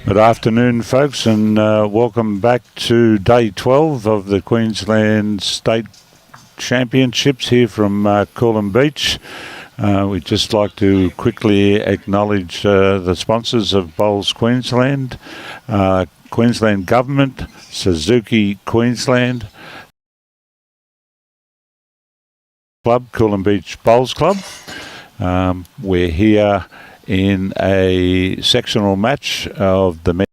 Good afternoon, folks, and welcome back to day 12 of the Queensland State Championships here from Coolum Beach. We'd just like to quickly acknowledge the sponsors of Bowls Queensland, Queensland Government, Suzuki Queensland, Club, Coolum Beach Bowls Club. We're here in a sectional match of the men.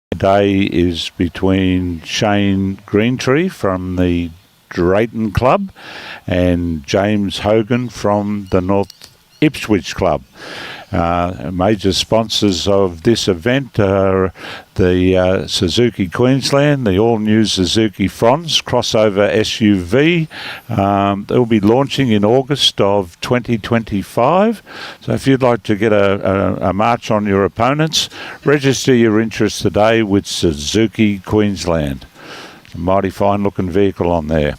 Today is between Shane Greentree from the Drayton Club and James Hogan from the North Ipswich Club. Major sponsors of this event are the Suzuki Queensland, the all-new Suzuki Fronts crossover SUV. They'll be launching in August of 2025. So if you'd like to get a march on your opponents, register your interest today with Suzuki Queensland. A mighty fine-looking vehicle on there.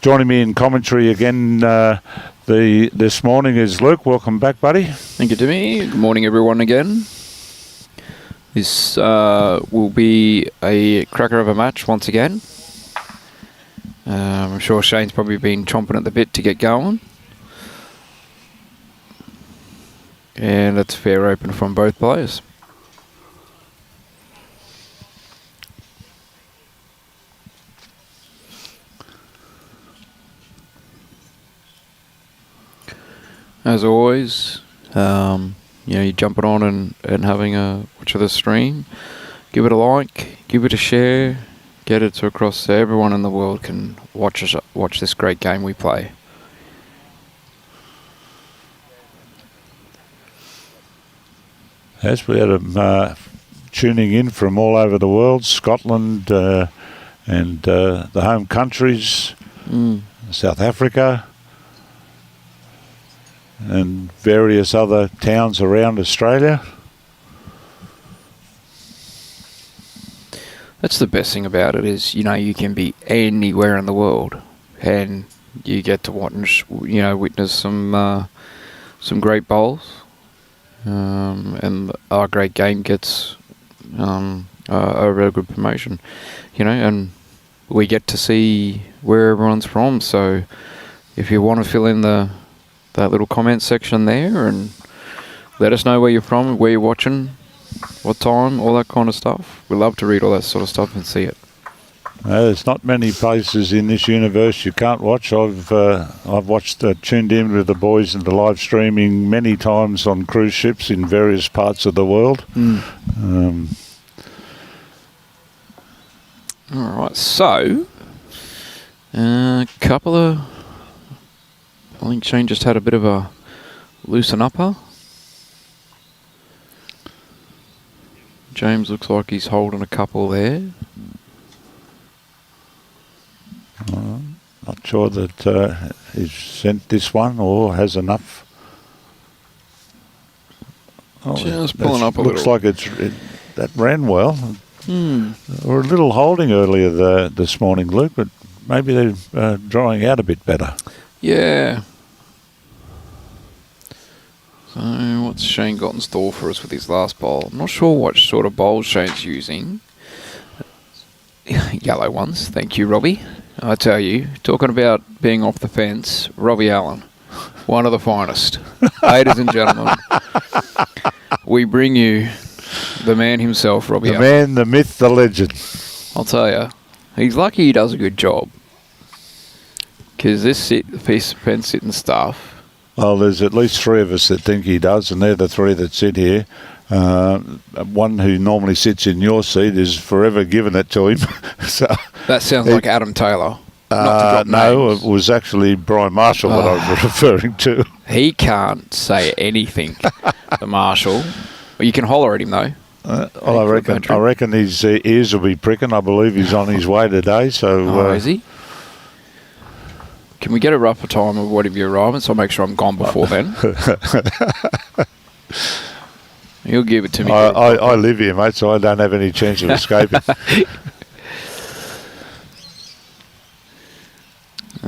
Joining me in commentary again this morning is Luke. Welcome back, buddy. Thank you, Timmy. Good morning, everyone, again. This will be a cracker of a match once again. I'm sure Shane's probably been chomping at the bit to get going. And it's fair open from both players. As always, you're jumping on and having a watch of the stream. Give it a like, give it a share, get it to across so everyone in the world can watch this great game we play. Yes, we had them tuning in from all over the world, Scotland and the home countries, South Africa, and various other towns around Australia. That's the best thing about it is, you can be anywhere in the world and you get to watch, witness some great bowls, and our great game gets a real good promotion, and we get to see where everyone's from. So if you want to fill in that little comment section there and let us know where you're from, where you're watching, what time, all that kind of stuff. We love to read all that sort of stuff and see it. There's not many places in this universe you can't watch. I've watched, tuned in with the boys in the live streaming many times on cruise ships in various parts of the world. All right, so a couple of... I think Shane just had a bit of a loosen upper. James looks like he's holding a couple there. Not sure that he's sent this one or has enough. Just pulling up a looks little. like that ran well. We're a little holding earlier this morning, Luke, but maybe they're drying out a bit better. Yeah. So what's Shane got in store for us with his last bowl? I'm not sure what sort of bowl Shane's using. Yellow ones. Thank you, Robbie. I tell you, talking about being off the fence, Robbie Allen, one of the finest. Ladies and gentlemen, we bring you the man himself, Robbie Allen. The man, the myth, the legend. I'll tell you, he's lucky he does a good job. Because this piece of fence sitting stuff... Well, there's at least three of us that think he does, and they're the three that sit here. One who normally sits in your seat is forever giving it to him. So that sounds like Adam Taylor. Not to drop no, names. It was actually Brian Marshall that I was referring to. He can't say anything, the Marshall. Well, you can holler at him, though. I reckon his ears will be pricking. I believe he's on his way today. So, is he? Can we get a rougher time of whatever you're arriving, so I'll make sure I'm gone before then? He'll give it to me. I live here, mate, so I don't have any chance of escaping.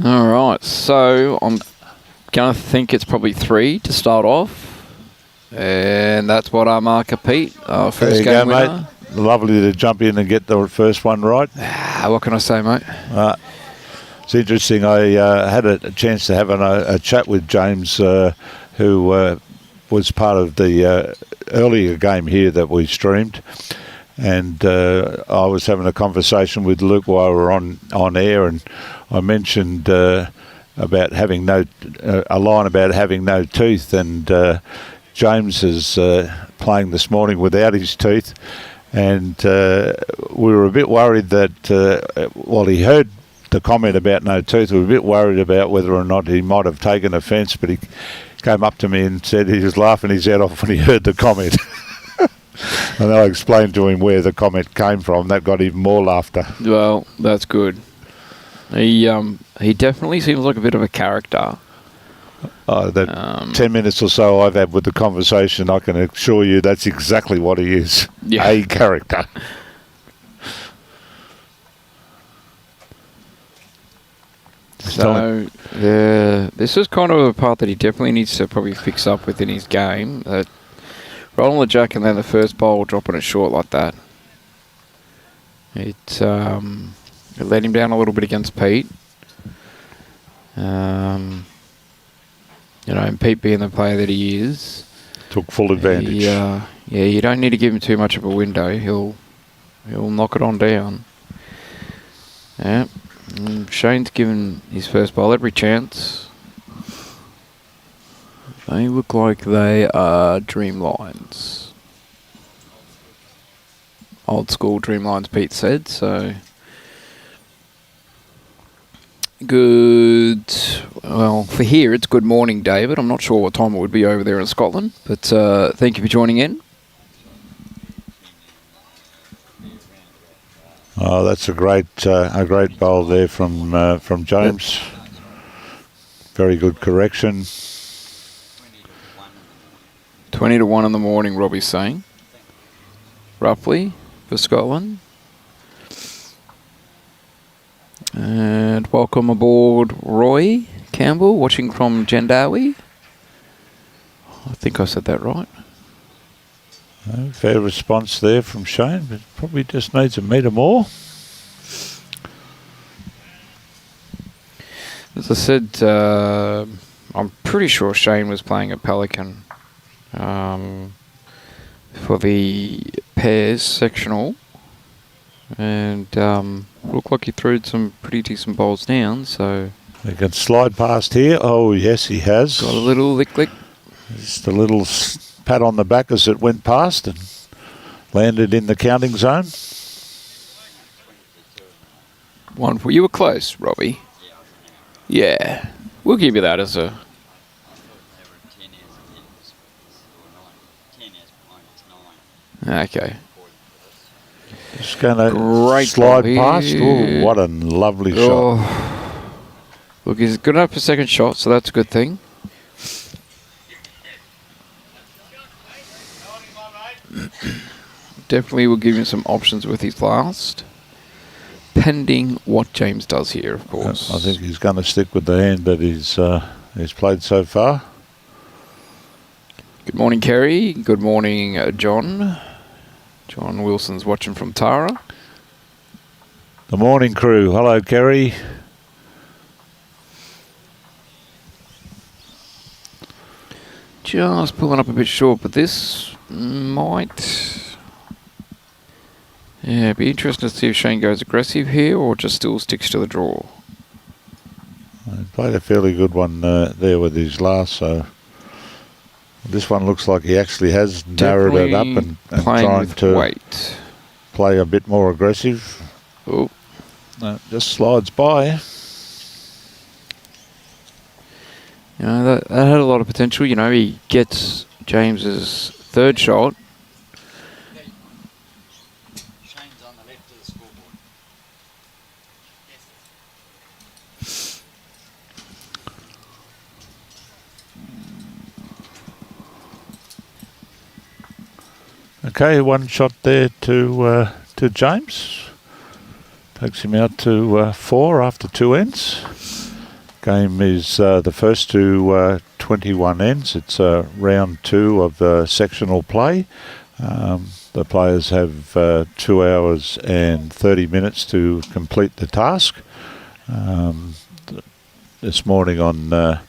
All right, so I'm going to think it's probably 3 to start off. And that's what our marker, Pete. Our There first you game go, winner. mate. Lovely to jump in and get the first one right. What can I say, mate? It's interesting. I had a chance to have a chat with James, who was part of the earlier game here that we streamed. And I was having a conversation with Luke while we were on air, and I mentioned about having a line about having no teeth, and James is playing this morning without his teeth, and we were a bit worried that while he heard the comment about no teeth, we were a bit worried about whether or not he might have taken offence, but he came up to me and said he was laughing his head off when he heard the comment. And I explained to him where the comment came from. That got even more laughter. Well, that's good. He definitely seems like a bit of a character. That 10 minutes or so I've had with the conversation, I can assure you that's exactly what he is. Yeah. A character. So, this is kind of a part that he definitely needs to probably fix up within his game. Rolling the jack and then the first bowl dropping it short like that. It let him down a little bit against Pete. And Pete being the player that he is, Took full advantage. you don't need to give him too much of a window. He'll knock it on down. Yeah. Shane's given his first bowl every chance. They look like they are Dreamlines. Old school Dreamlines, Pete said, so... Good... Well, for here, it's good morning, David. I'm not sure what time it would be over there in Scotland, but thank you for joining in. Oh, that's a great bowl there from James. Very good correction. 20 to 1 in the morning, Robbie's saying. Roughly, for Scotland. And welcome aboard, Roy Campbell, watching from Jandawi. I think I said that right. Fair response there from Shane, but probably just needs a metre more. As I said, I'm pretty sure Shane was playing a Pelican for the pairs sectional, and looked like he threw some pretty decent bowls down. So He can slide past here. Oh yes, he has. got a little lick. Just a little pat on the back as it went past and landed in the counting zone. Wonderful. You were close, Robbie. Yeah, we'll give you that as a... Okay. Just going to Great slide ball past. here. Oh, what a lovely shot. Look, he's good enough for second shot, so that's a good thing. Definitely will give him some options with his last. Pending what James does here, of course. I think he's going to stick with the hand that he's played so far. Good morning, Kerry. Good morning, John. John Wilson's watching from Tara. The morning crew. Hello, Kerry. Just pulling up a bit short, but this might... Yeah, it'd be interesting to see if Shane goes aggressive here or just still sticks to the draw. He played a fairly good one there with his last, so this one looks like he actually has narrowed it up and trying to weight. Play a bit more aggressive. Oh, No, just slides by. you know, that had a lot of potential. You know, he gets James's third shot. Shane's on the left of the scoreboard. Okay, one shot there to James. Takes him out to 4 after 2 ends. Game is the first to 21 ends. It's round 2 of the sectional play. The players have 2 hours and 30 minutes to complete the task. This morning on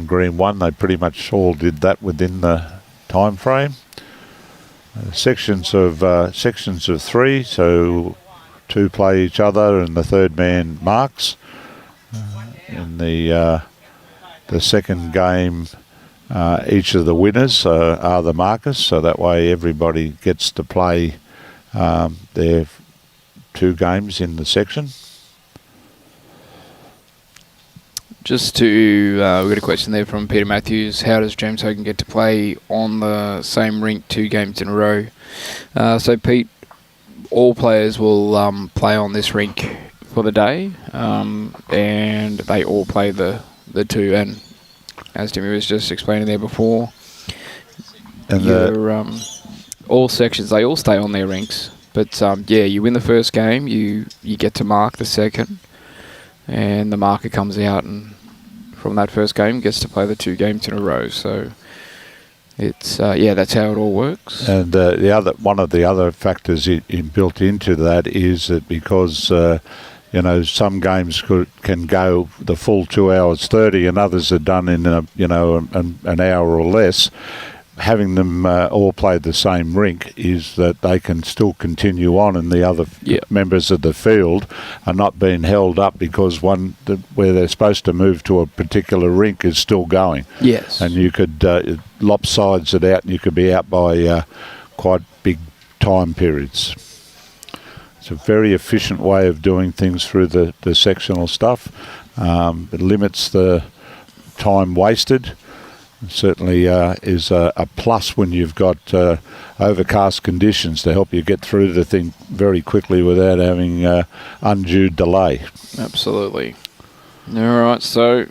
Green 1, they pretty much all did that within the time frame. Sections of 3, so 2 play each other and the third man marks. In the second game, each of the winners are the markers, so that way everybody gets to play their 2 games in the section. Just to, we got a question there from Peter Matthews. How does James Hogan get to play on the same rink 2 games in a row? So Pete, all players will play on this rink for the day, and they all play the 2. And as Timmy was just explaining there before, and all sections, they all stay on their rinks. But yeah, you win the first game, you get to mark the second, and the marker comes out and from that first game gets to play the 2 games in a row. So it's yeah, that's how it all works. And one of the other factors built into that is that because some games can go the full 2 hours 30, and others are done in an hour or less. Having them all play the same rink is that they can still continue on, and the other members of the field are not being held up because where they're supposed to move to a particular rink is still going. Yes. And you could lopsides it out, and you could be out by quite big time periods. It's a very efficient way of doing things through the sectional stuff. It limits the time wasted. It certainly is a plus when you've got overcast conditions to help you get through the thing very quickly without having undue delay. Absolutely. All right, so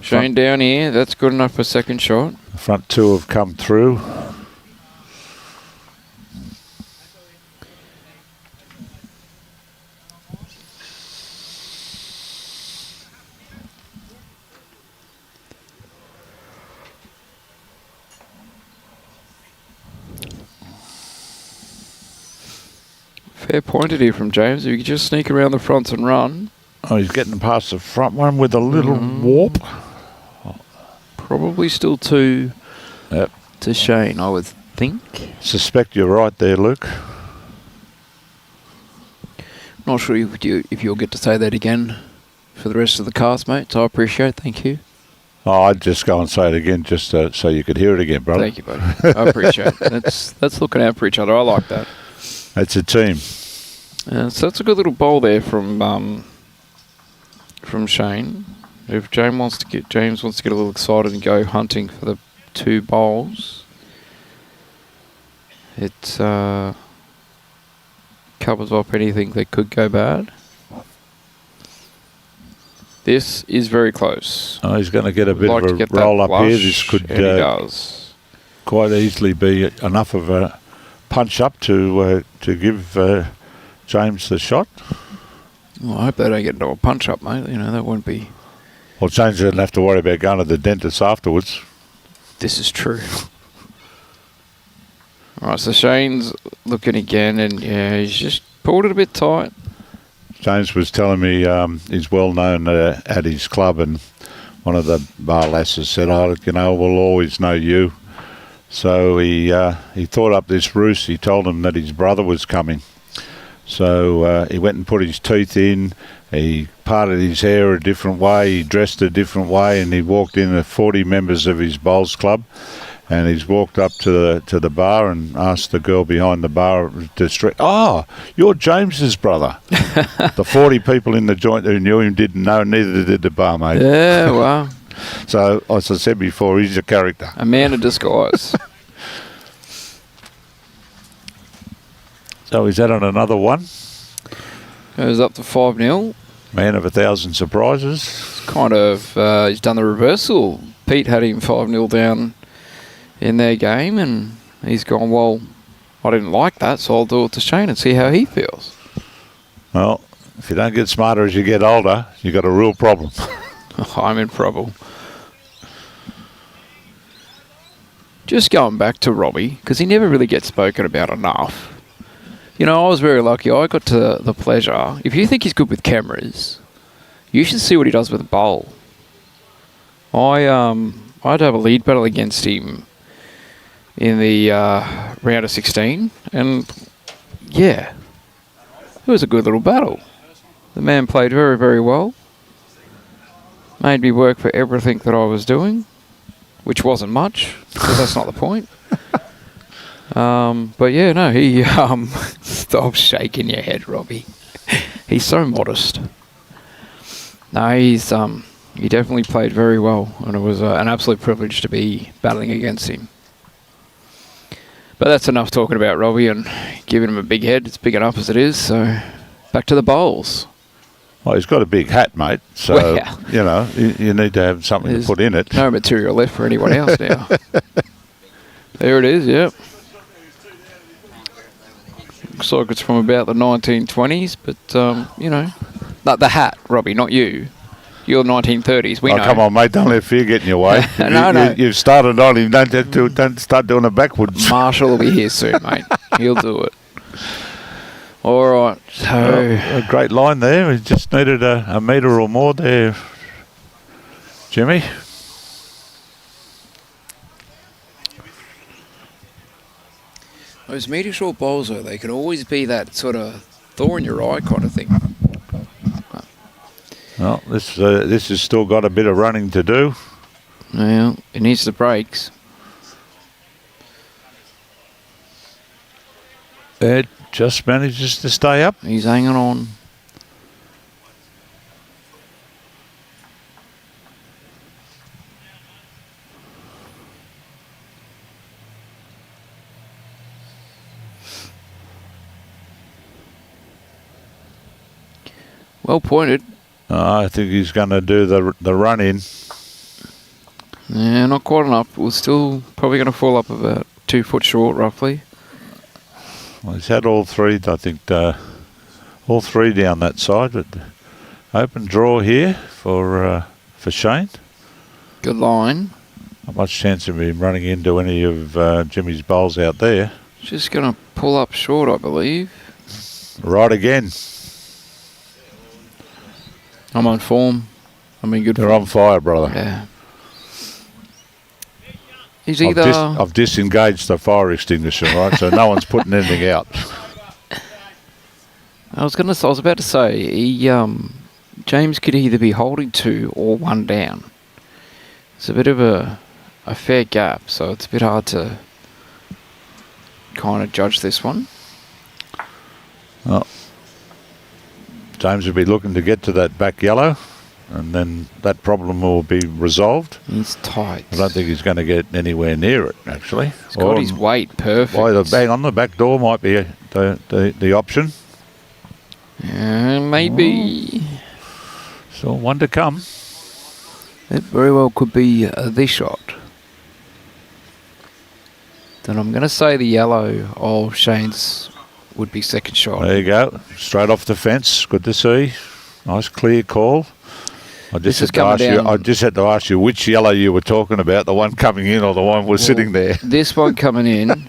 Shane down here, that's good enough for second shot. The front 2 have come through. Fair pointed here from James. If you could just sneak around the fronts and run. Oh, he's getting past the front one with a little warp. Probably still 2 to Shane, I would think. Suspect you're right there, Luke. Not sure if you'll get to say that again for the rest of the cast, mates. I appreciate it. Thank you. Oh, I'd just go and say it again just so you could hear it again, brother. Thank you, buddy. I appreciate it. That's looking out for each other. I like that. It's a team. So that's a good little bowl there from Shane. If James wants to get a little excited and go hunting for the 2 bowls, it covers off anything that could go bad. This is very close. Oh, he's going to get a bit of a roll up here. This could quite easily be enough of a punch up to give James the shot. Well, I hope they don't get into a punch up, mate. That won't be. Well, James doesn't have to worry about going to the dentist afterwards. This is true. All right, so Shane's looking again, and yeah, he's just pulled it a bit tight. James was telling me he's well known at his club, and one of the bar lasses said, we'll always know you. So he thought up this ruse. He told him that his brother was coming. So he went and put his teeth in. He parted his hair a different way. He dressed a different way, and he walked in with 40 members of his bowls club. And he's walked up to the bar and asked the girl behind the bar, "Oh, you're James's brother." The 40 people in the joint who knew him didn't know. Neither did the barmaid. Yeah, well. So, as I said before, he's a character. A man in disguise. So, is that on another one? Goes up to 5-0. Man of 1,000 surprises. It's kind of, he's done the reversal. Pete had him 5-0 down in their game, and he's gone, well, I didn't like that, so I'll do it to Shane and see how he feels. Well, if you don't get smarter as you get older, you've got a real problem. I'm in trouble. just going back to Robbie, because he never really gets spoken about enough. You know, I was very lucky. I got to the pleasure. If you think he's good with cameras, you should see what he does with a bowl. I had to have a lead battle against him in the round of 16, and yeah, it was a good little battle. The man played very, very well. Made me work for everything that I was doing, which wasn't much, because that's not the point. But yeah, no, he stop shaking your head, Robbie. He's so modest. No, he definitely played very well, and it was an absolute privilege to be battling against him. But that's enough talking about Robbie and giving him a big head. It's big enough as it is. So back to the bowls. Well, he's got a big hat, mate. So, Well, you know, you need to have something to put in it. No material left for anyone else now. There it is, yep. Looks like it's from about the 1920s, but, you know. Not the hat, Robbie, not you. You're 1930s, we know. Come on, mate, don't let fear get in your way. No. You've started on him, don't start doing it backwards. Marshall will be here soon, mate. He'll do it. All right, so... A great line there. He just needed a metre or more there, Jimmy. Those metre short bowls, though, they can always be that sort of thorn in your eye kind of thing. Well, this has still got a bit of running to do. Well, it needs the brakes. It just manages to stay up. He's hanging on. Well pointed. I think he's going to do the run in. Yeah, not quite enough. We're still probably going to fall up about 2 foot short, roughly. Well, he's had all three, I think, all three down that side. But open draw here for Shane. Good line. Not much chance of him running into any of Jimmy's bowls out there. Just going to pull up short, I believe. Right again. I'm on form. I'm in good You're form. on fire, brother. Yeah. He's either... I've disengaged the fire extinguisher, right? So no one's putting anything out. I was about to say, James could either be holding 2 or 1 down. It's a bit of a fair gap, so it's a bit hard to kind of judge this one. Well, James will be looking to get to that back yellow, and then that problem will be resolved. He's tight. I don't think he's going to get anywhere near it, actually. He's got his weight perfect. Why the bang on the back door might be the option. Yeah, maybe. So one to come. It very well could be this shot. Then I'm going to say the yellow of Shane's would be second shot. There you go. Straight off the fence. Good to see. Nice clear call. I just had to ask you which yellow you were talking about, the one coming in or the one was sitting there. This one coming in,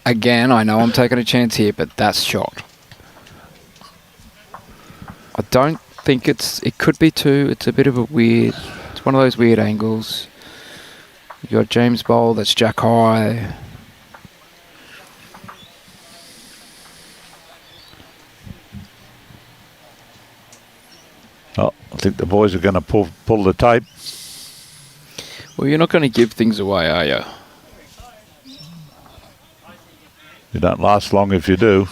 again, I know I'm taking a chance here, but that's shot. I don't think it could be 2. It's a bit of a weird, it's one of those weird angles. You got James Bowl, that's Jack High. Oh, I think the boys are going to pull the tape. Well, you're not going to give things away, are you? You don't last long if you do.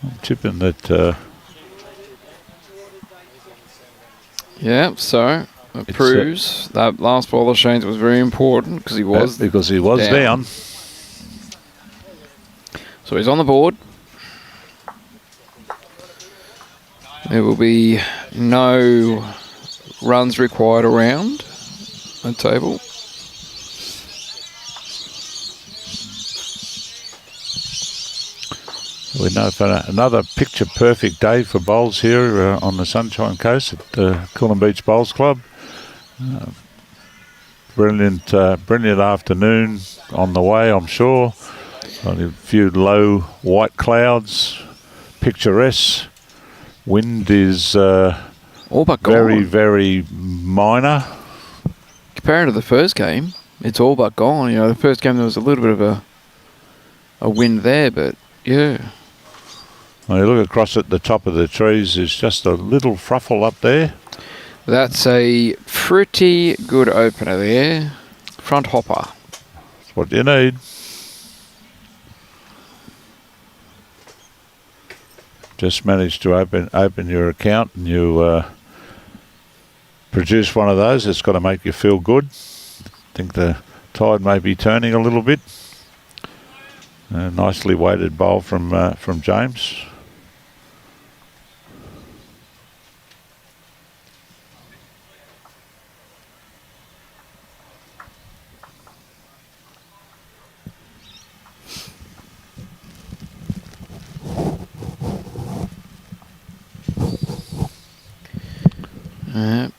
I'm tipping that... Yeah, so it proves that last ball of Shane's was very important because he was down. So he's on the board. There will be no runs required around the table. We know for another picture-perfect day for bowls here on the Sunshine Coast at Coolum Beach Bowls Club. Brilliant afternoon on the way, I'm sure. Got a few low white clouds, picturesque. Wind is All but very, gone. very minor. Compared to the first game, it's all but gone. You know, the first game there was a little bit of a wind there, but yeah. When you look across at the top of the trees, there's just a little fruffle up there. That's a pretty good opener there. Front hopper. That's what you need. Just managed to open your account and you produce one of those. It's got to make you feel good. I think the tide may be turning a little bit. A nicely weighted bowl from James.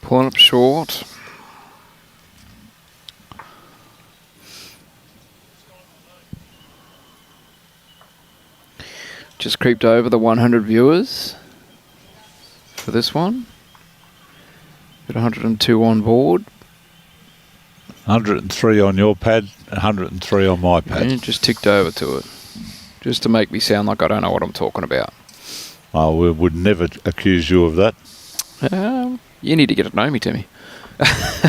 Pulling up short. Just creeped over the 100 viewers for this one. Got 102 on board. 103 on your pad, 103 on my pad. And just ticked over to it. Just to make me sound like I don't know what I'm talking about. Oh, we would never accuse you of that. You need to get to know me, Timmy.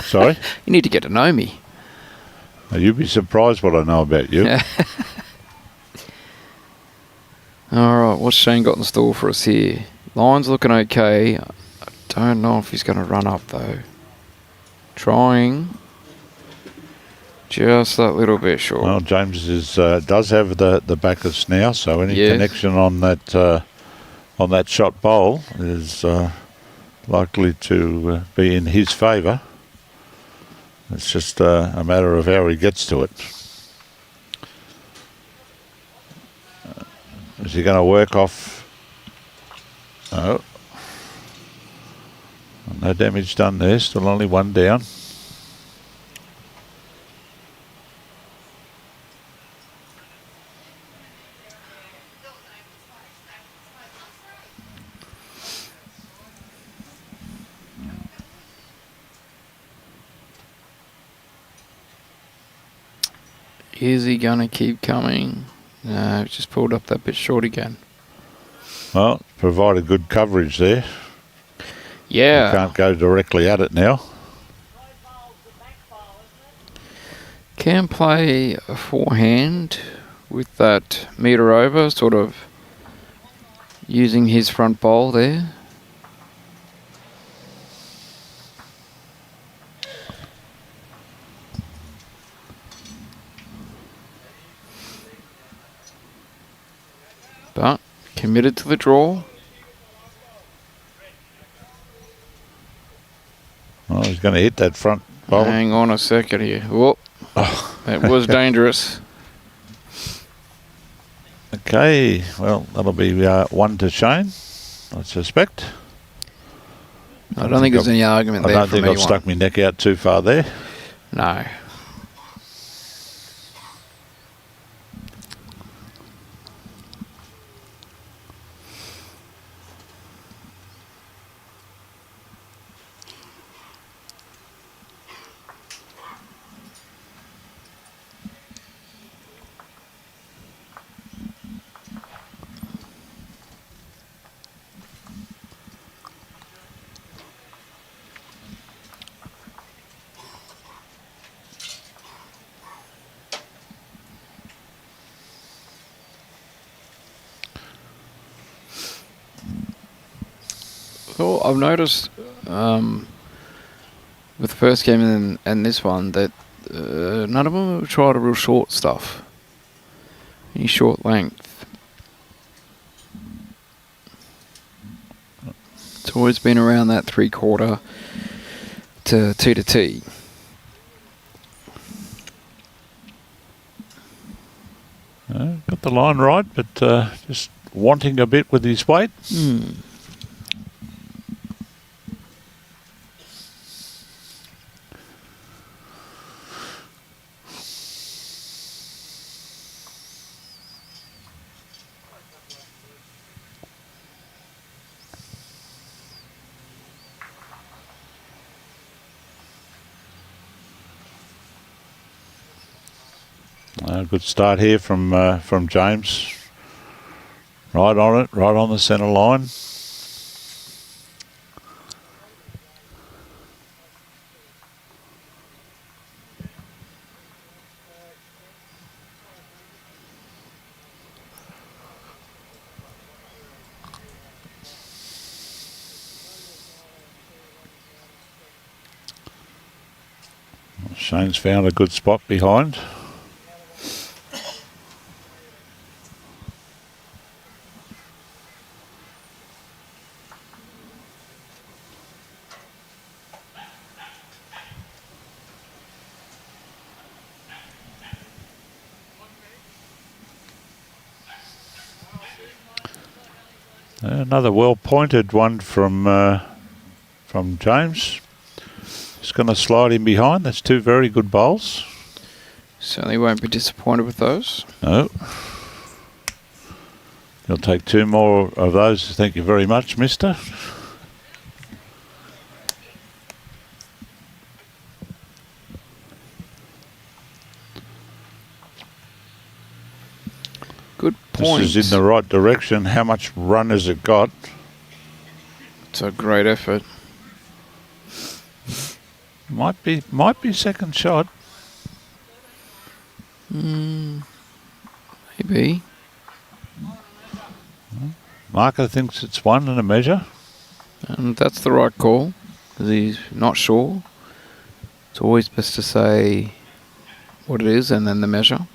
Sorry? You need to get to know me. You'd be surprised what I know about you. Alright, what's Shane got in store for us here? Line's looking okay. I don't know if he's going to run up though. Trying. Just that little bit short. Well, James does have the backers now, so any connection on that shot bowl is likely to be in his favour. It's just a matter of how he gets to it. Is he going to work off? No. No damage done there. Still only one down. Is he going to keep coming? No, just pulled up that bit short again. Well, provided good coverage there. Yeah. You can't go directly at it now. Can play a forehand with that metre over, sort of using his front bowl there. But committed to the draw. Well, he's going to hit that front bowl. Hang on a second here. Whoop. That was dangerous. Okay, well, that'll be one to Shane, I suspect. I don't think there's any argument there. I don't think I've stuck my neck out too far there. No. Well, I've noticed with the first game and this one that none of them have tried a real short stuff. Any short length. It's always been around that 3/4 to T to T. Got the line right, but just wanting a bit with his weight. Good start here from James. Right on it, right on the centre line. Shane's found a good spot behind. Another well-pointed one from James. Just going to slide in behind. That's two very good bowls. Certainly won't be disappointed with those. No. You'll take two more of those. Thank you very much, mister. Good point. This is in the right direction. How much run has it got? It's a great effort. Might be second shot. Maybe. Marker thinks it's one and a measure. And that's the right call, because he's not sure. It's always best to say what it is and then the measure.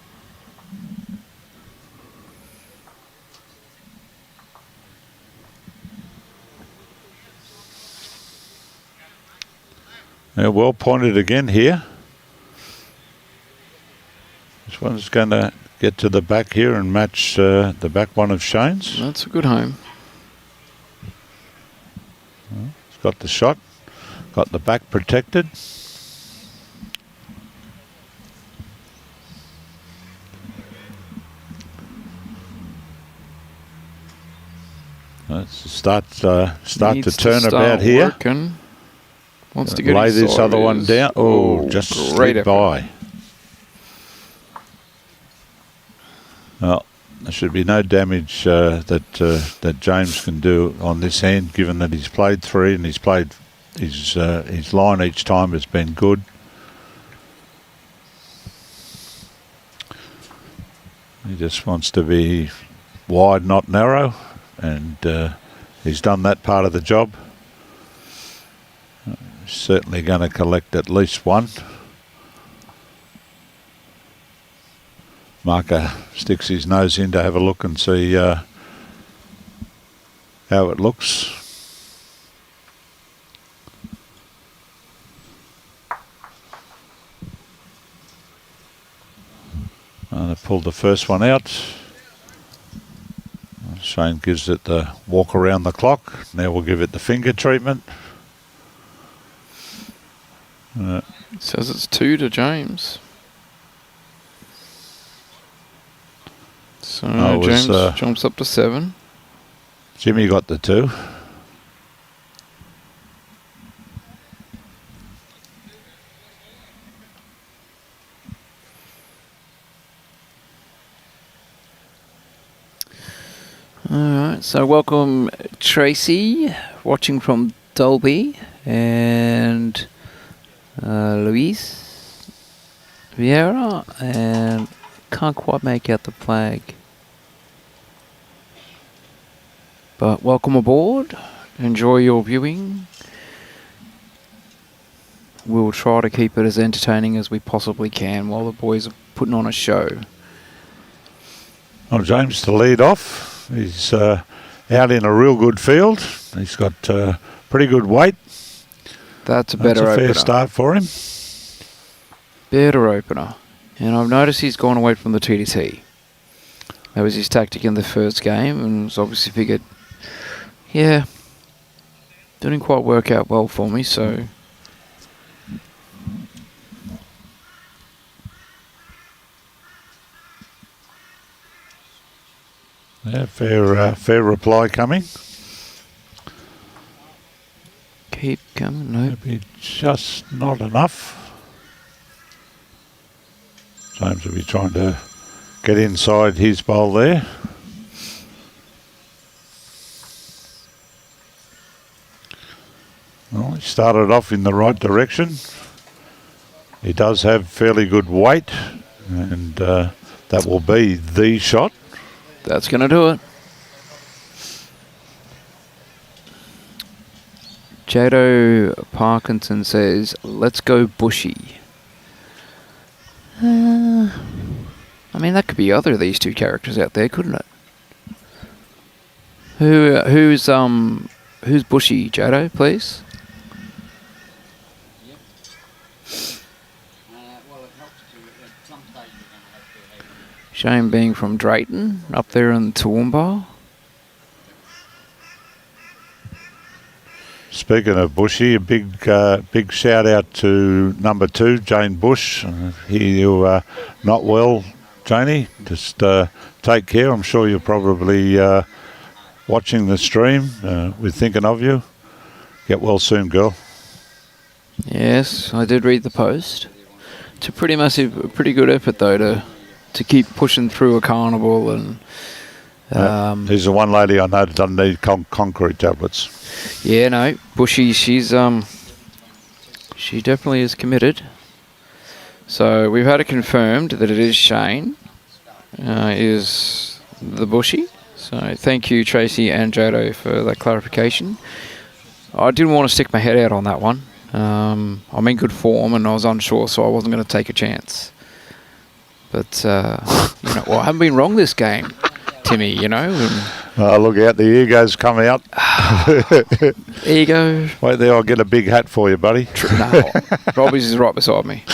Yeah, well pointed again here. This one's going to get to the back here and match the back one of Shane's. That's a good home. It's got the shot, got the back protected. Let's start to turn about here. Working. Wants to get lay his this other one down. Oh, just slid by. Well, there should be no damage that James can do on this hand, given that he's played three and he's played his line each time has been good. He just wants to be wide, not narrow, and he's done that part of the job. Certainly going to collect at least one. Marker sticks his nose in to have a look and see how it looks. And I pulled the first one out. Shane gives it the walk around the clock. Now we'll give it the finger treatment. Says it's 2 to James. So James jumps up to 7. Jimmy got the 2. Alright, so welcome Tracy, watching from Dolby, and Luis Vieira, and can't quite make out the flag. But welcome aboard, enjoy your viewing. We'll try to keep it as entertaining as we possibly can while the boys are putting on a show. Well, James to lead off. He's out in a real good field. He's got pretty good weight. That's a better opener. Fair start for him. Better opener. And I've noticed he's gone away from the TDT. That was his tactic in the first game, and was obviously figured, yeah, didn't quite work out well for me, so... Yeah, fair reply coming. Keep coming, no. Maybe just not enough. James will be trying to get inside his bowl there. Well, he started off in the right direction. He does have fairly good weight, and that will be the shot. That's going to do it. Jado Parkinson says, let's go bushy. I mean, that could be either of these two characters out there, couldn't it? Who's bushy, Jado, please? Yep. Well, it helps to, at some stage we're going to have to have... Shane being from Drayton, up there in Toowoomba. Speaking of Bushy, a big shout out to number 2, Jane Bush. You are not well, Janie. Just take care. I'm sure you're probably watching the stream. We're thinking of you. Get well soon, girl. Yes, I did read the post. It's a pretty good effort though to keep pushing through a carnival and. There's the one lady I know that doesn't need concrete tablets. Yeah, no, Bushy, she definitely is committed. So we've had it confirmed that it is Shane, is the Bushy. So thank you, Tracy and Jado, for that clarification. I didn't want to stick my head out on that one. I'm in good form and I was unsure, so I wasn't going to take a chance. But, I haven't been wrong this game, Timmy, you know. Look out, the ego's come out. Ego. Wait there, I'll get a big hat for you, buddy. No, Robbie's is right beside me.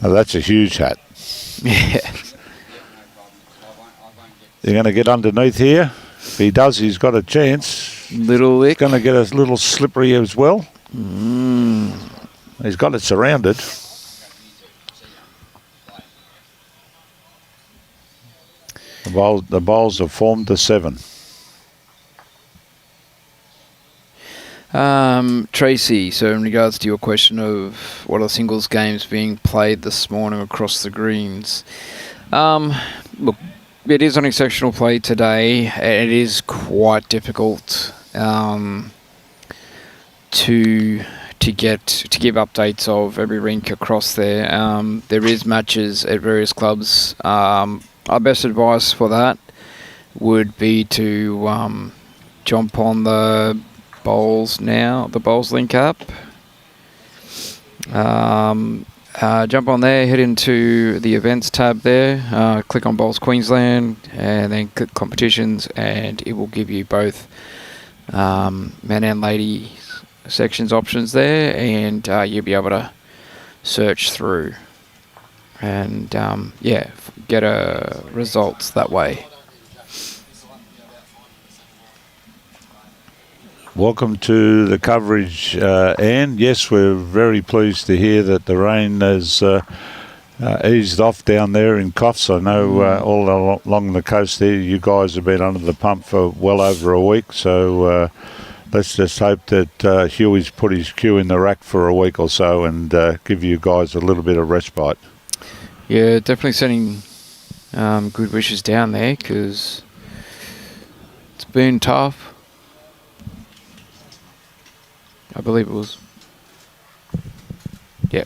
Oh, that's a huge hat. Yeah. You're going to get underneath here. If he does, he's got a chance. Little lick. Going to get a little slippery as well. He's got it surrounded. The bowls have formed the 7. Tracy, so in regards to your question of what are singles games being played this morning across the greens, look, it is only sectional play today. It is quite difficult to give updates of every rink across there. There is matches at various clubs. Our best advice for that would be to jump on the Bowls now, the Bowls link app. Jump on there, head into the events tab there, click on Bowls Queensland, and then click competitions, and it will give you both men and ladies sections options there, and you'll be able to search through and get results that way. Welcome to the coverage, Anne. Yes, we're very pleased to hear that the rain has eased off down there in Coffs. I know all along the coast there you guys have been under the pump for well over a week, so let's just hope that Huey's put his cue in the rack for a week or so and give you guys a little bit of respite. Yeah, definitely sending good wishes down there because it's been tough. I believe it was,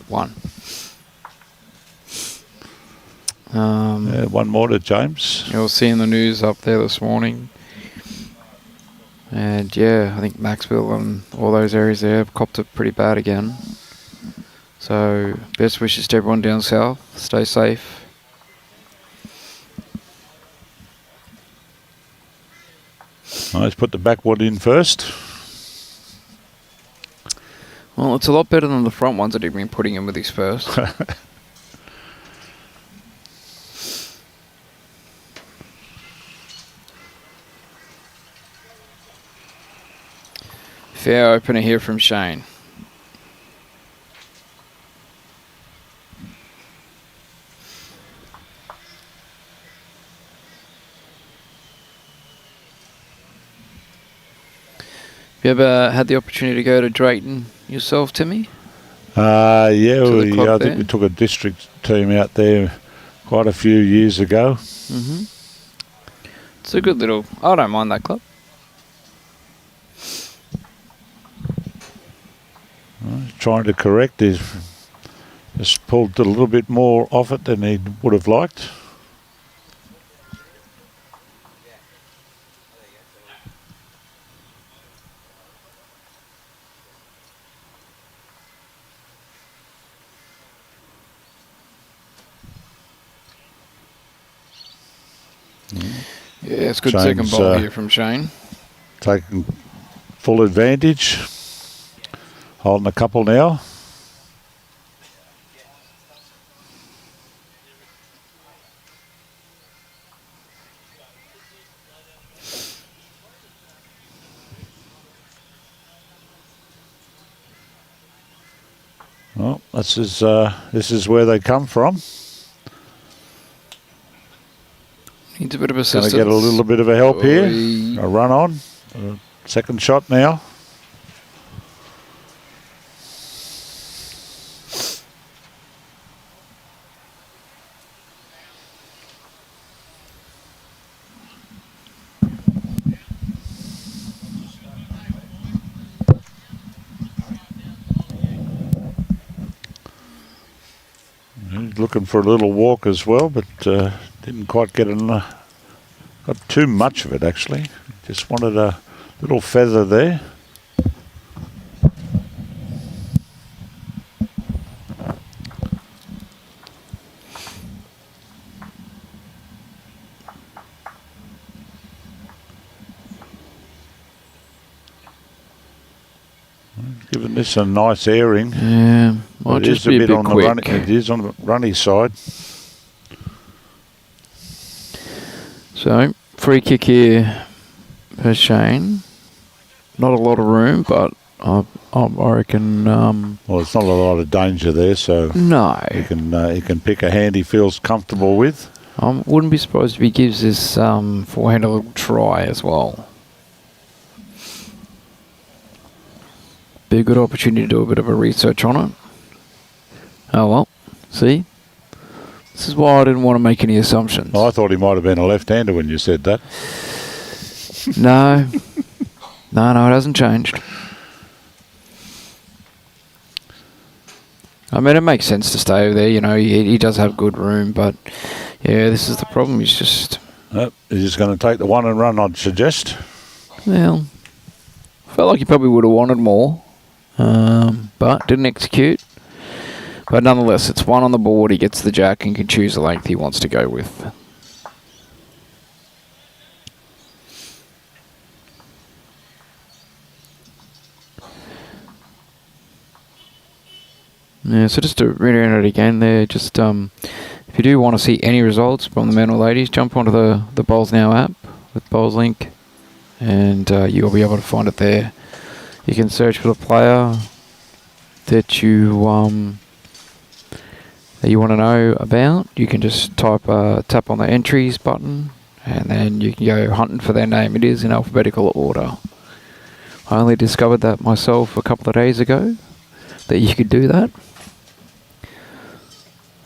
1. One more to James. You'll see in the news up there this morning. And I think Maxville and all those areas there have copped it pretty bad again. So best wishes to everyone down south. Stay safe. Let's put the backwood in first. Well, it's a lot better than the front ones that he'd been putting in with his first. Fair opener here from Shane. You ever had the opportunity to go to Drayton yourself, Timmy? Yeah, To the club I think there? we took a district team out there quite a few years ago. Mm-hmm. It's a good little... I don't mind that club. Trying to correct is just pulled a little bit more off it than he would have liked. Yeah, it's good Shane's, second ball here from Shane. Taking full advantage. Holding a couple now. Well, this is where they come from. Needs a bit of Going assistance. to get a little bit of a help here. Oi. A run on. Second shot now. He's looking for a little walk as well, but didn't quite get enough. Got too much of it, actually. Just wanted a little feather there. Giving this a nice airing. Yeah, might It just is a be a bit bit on the quick. run. It is on the runny side. So, free kick here for Shane. Not a lot of room, but I reckon... Well, it's not a lot of danger there, so no. he can pick a hand he feels comfortable with. I wouldn't be surprised if he gives his forehand a little try as well. Be a good opportunity to do a bit of a research on it. Oh well, see? This is why I didn't want to make any assumptions. I thought he might have been a left-hander when you said that. No. No, it hasn't changed. I mean, it makes sense to stay over there. You know, he does have good room, but yeah, this is the problem. He's just... He's just going to take the one and run, I'd suggest. Well, felt like he probably would have wanted more, but didn't execute. But nonetheless, it's one on the board. He gets the jack and can choose the length he wants to go with. Yeah, so just to reiterate again there, just if you do want to see any results from the men or ladies, jump onto the Bowls Now app with Bowls Link, and you'll be able to find it there. You can search for the player that you want to know about. You can just tap on the entries button, and then you can go hunting for their name. It is in alphabetical order. I only discovered that myself a couple of days ago, that you could do that.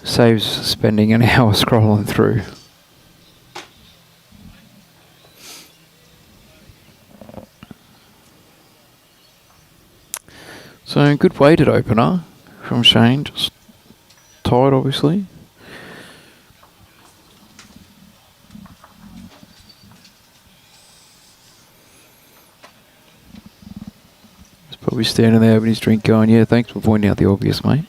Saves spending an hour scrolling through. So good weighted opener from Shane, just tight obviously. He's probably standing there having his drink going, yeah, thanks for pointing out the obvious, mate.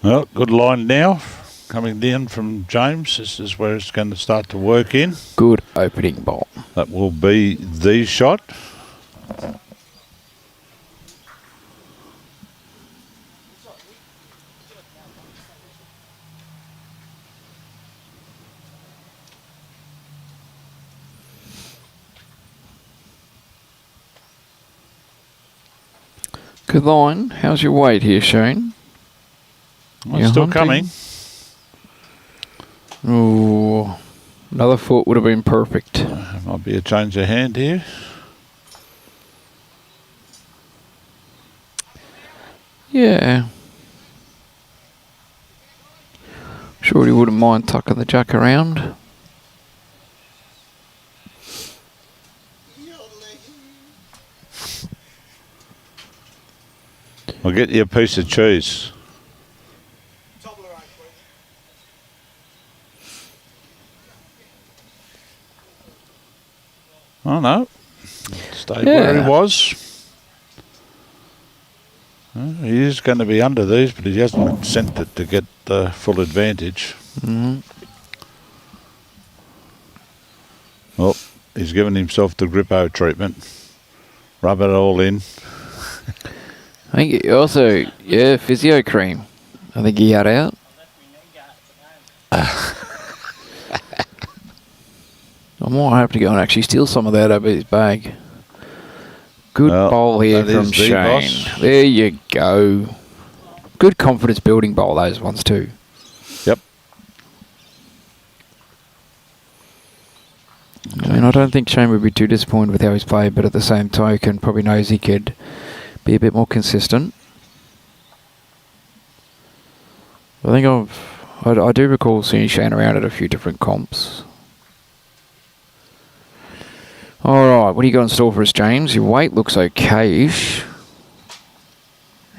Well, good line now. Coming down from James. This is where it's going to start to work in. Good opening ball. That will be the shot. Good line. How's your weight here, Shane? Well, You're still hunting? coming. Ooh, another foot would have been perfect. Might be a change of hand here. Yeah. Sure he wouldn't mind tucking the jack around. I'll get you a piece of cheese. Oh no. Stay where Yeah. he was. He is going to be under these, but he hasn't sent it to get the full advantage. Mm-hmm. Oh, he's given himself the Grippo treatment. Rub it all in. I think he also, yeah, physio cream. I think he had out. I might have to go and actually steal some of that out of his bag. Good Well, bowl here that from is the Shane. boss. There you go. Good confidence building bowl, those ones too. Yep. I mean, I don't think Shane would be too disappointed with how he's played, but at the same token, probably knows he could be a bit more consistent. I think I do recall seeing Shane around at a few different comps. Alright, what do you got in store for us, James? Your weight looks okay-ish.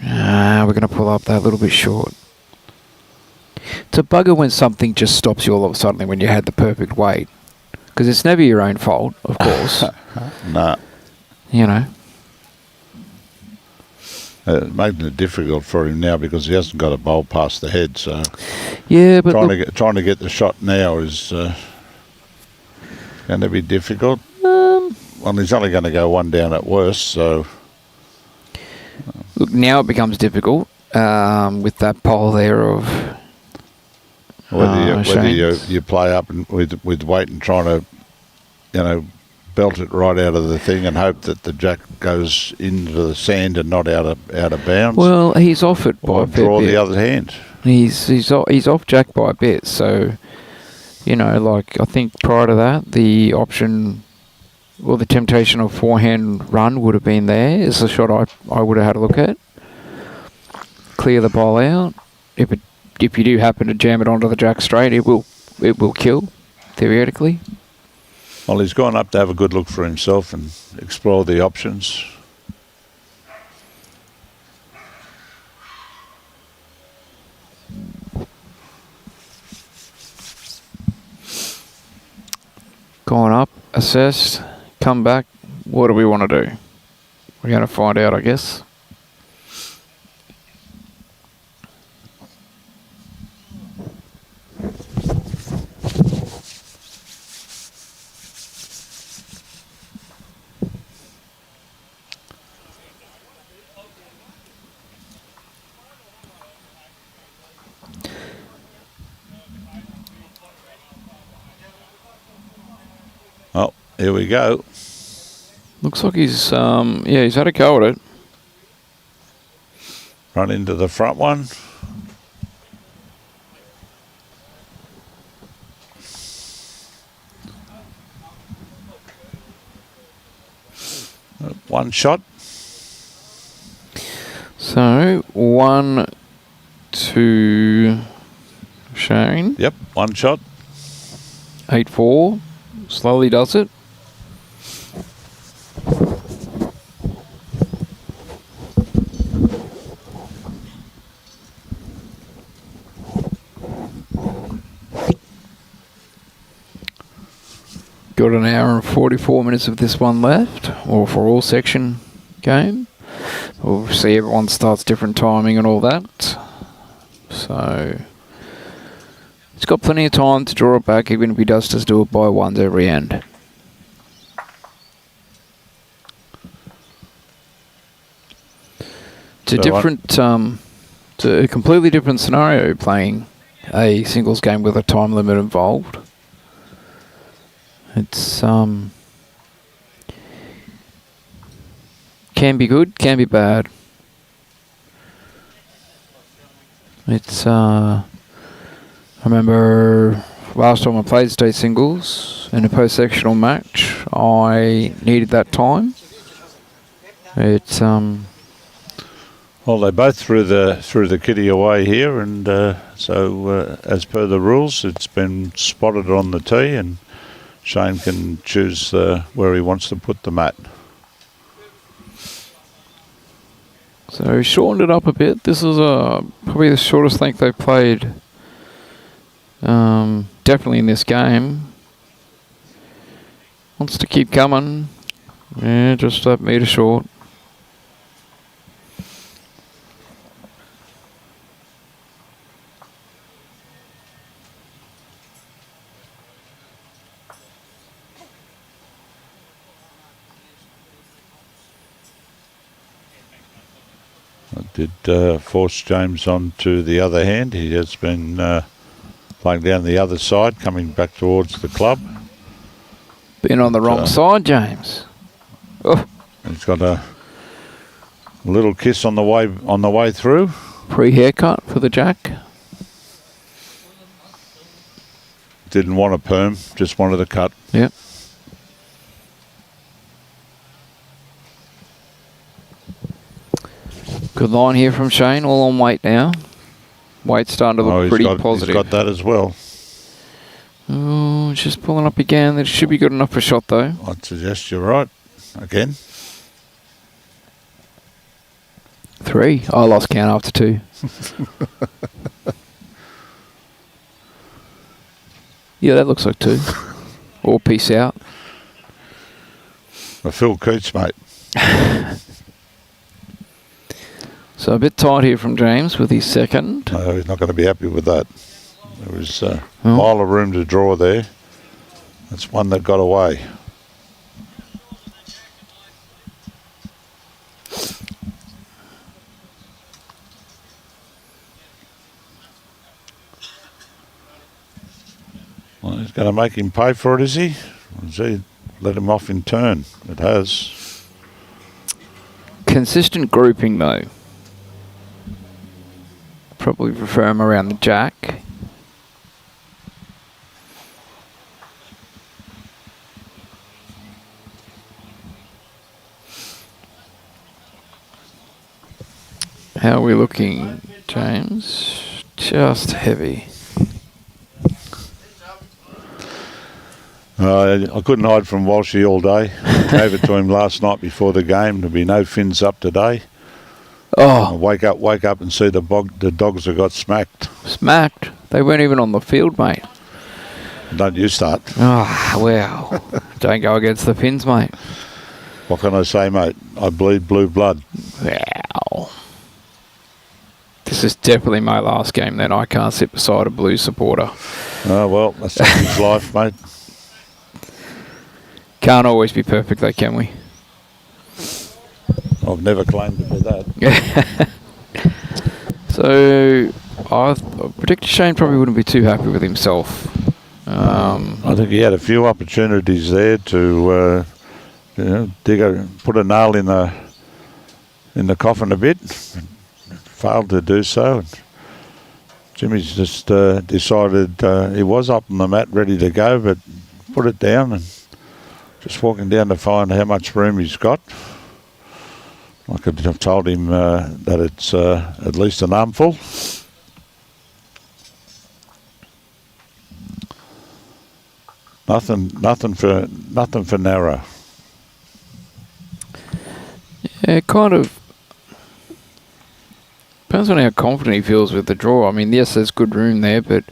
We're going to pull up that a little bit short. It's a bugger when something just stops you all of a sudden when you had the perfect weight. Because it's never your own fault, of course. Nah. You know. Making it difficult for him now because he hasn't got a bowl past the head. So Yeah, but trying to get the shot now is going to be difficult. Well, he's only going to go one down at worst. So look, now it becomes difficult with that pole there of whether Shane's. you play up and with weight and trying to, belt it right out of the thing and hope that the jack goes into the sand and not out of bounds. Well, he's off it by or a fair draw bit. the other hand. He's off jack by a bit, so like I think prior to that, the option, well, the temptation of forehand run would have been there. Is the shot I would have had a look at. Clear the ball out. If you do happen to jam it onto the jack straight, it will kill theoretically. Well, he's gone up to have a good look for himself and explore the options. Gone up, assessed, come back. What do we want to do? We're going to find out, I guess. Oh, here we go. Looks like he's had a go at it. Run into the front one. One shot. So 1, 2, Shane. Yep, one shot. 8-4. Slowly does it. Got an hour and 44 minutes of this one left, or for all section game. Obviously everyone starts different timing and all that. So he's got plenty of time to draw it back, even if he does just do it by ones every end. It's a different, it's a completely different scenario playing a singles game with a time limit involved. It's can be good, can be bad. It's I remember last time I played state singles in a post-sectional match, I needed that time. It's Well, they both threw the kitty away here, and so as per the rules, it's been spotted on the tee, and Shane can choose where he wants to put the mat. so shortened it up a bit. This is probably the shortest length they've played. Definitely in this game. Wants to keep coming. Yeah, just that metre short. I did force James on to the other hand. He has been playing down the other side, coming back towards the club. Been on the wrong side, James. Oh, He's got a little kiss on the way through. pre-haircut for the jack. Didn't want a perm, just wanted a cut. Yep. Good line here from Shane, all on weight now. Weight's starting to look pretty positive. He's got that as well. Oh, just pulling up again. That should be good enough for a shot, though. I'd suggest you're right. Again. 3. I lost count after 2. Yeah, that looks like 2. Or peace out. A Phil Coots, mate. So a bit tight here from James with his second. No, he's not going to be happy with that. There was a mile of room to draw there. That's one that got away. Well, he's going to make him pay for it, is he? Or has he let him off in turn? It has. Consistent grouping, though. Probably prefer him around the jack. How are we looking, James? Just heavy. I couldn't hide from Walshy all day. Gave it to him last night before the game. There'll be no fins up today. Oh, Wake up and see the dogs have got smacked. smacked. They weren't even on the field, mate. Don't you start. Oh, wow. Don't go against the pins, mate. What can I say, mate? I bleed blue blood. Wow. This is definitely my last game then. I can't sit beside a Blue supporter. Oh, well, that's his life, mate. Can't always be perfect though, can we? I've never claimed to be that. So, I predicted Shane probably wouldn't be too happy with himself. I think he had a few opportunities there to put a nail in the coffin a bit. Failed to do so. Jimmy's just decided he was up on the mat ready to go, but put it down and just walking down to find how much room he's got. I could have told him that it's at least an armful. Nothing for narrow. Yeah, kind of. Depends on how confident he feels with the draw. I mean, yes, there's good room there, but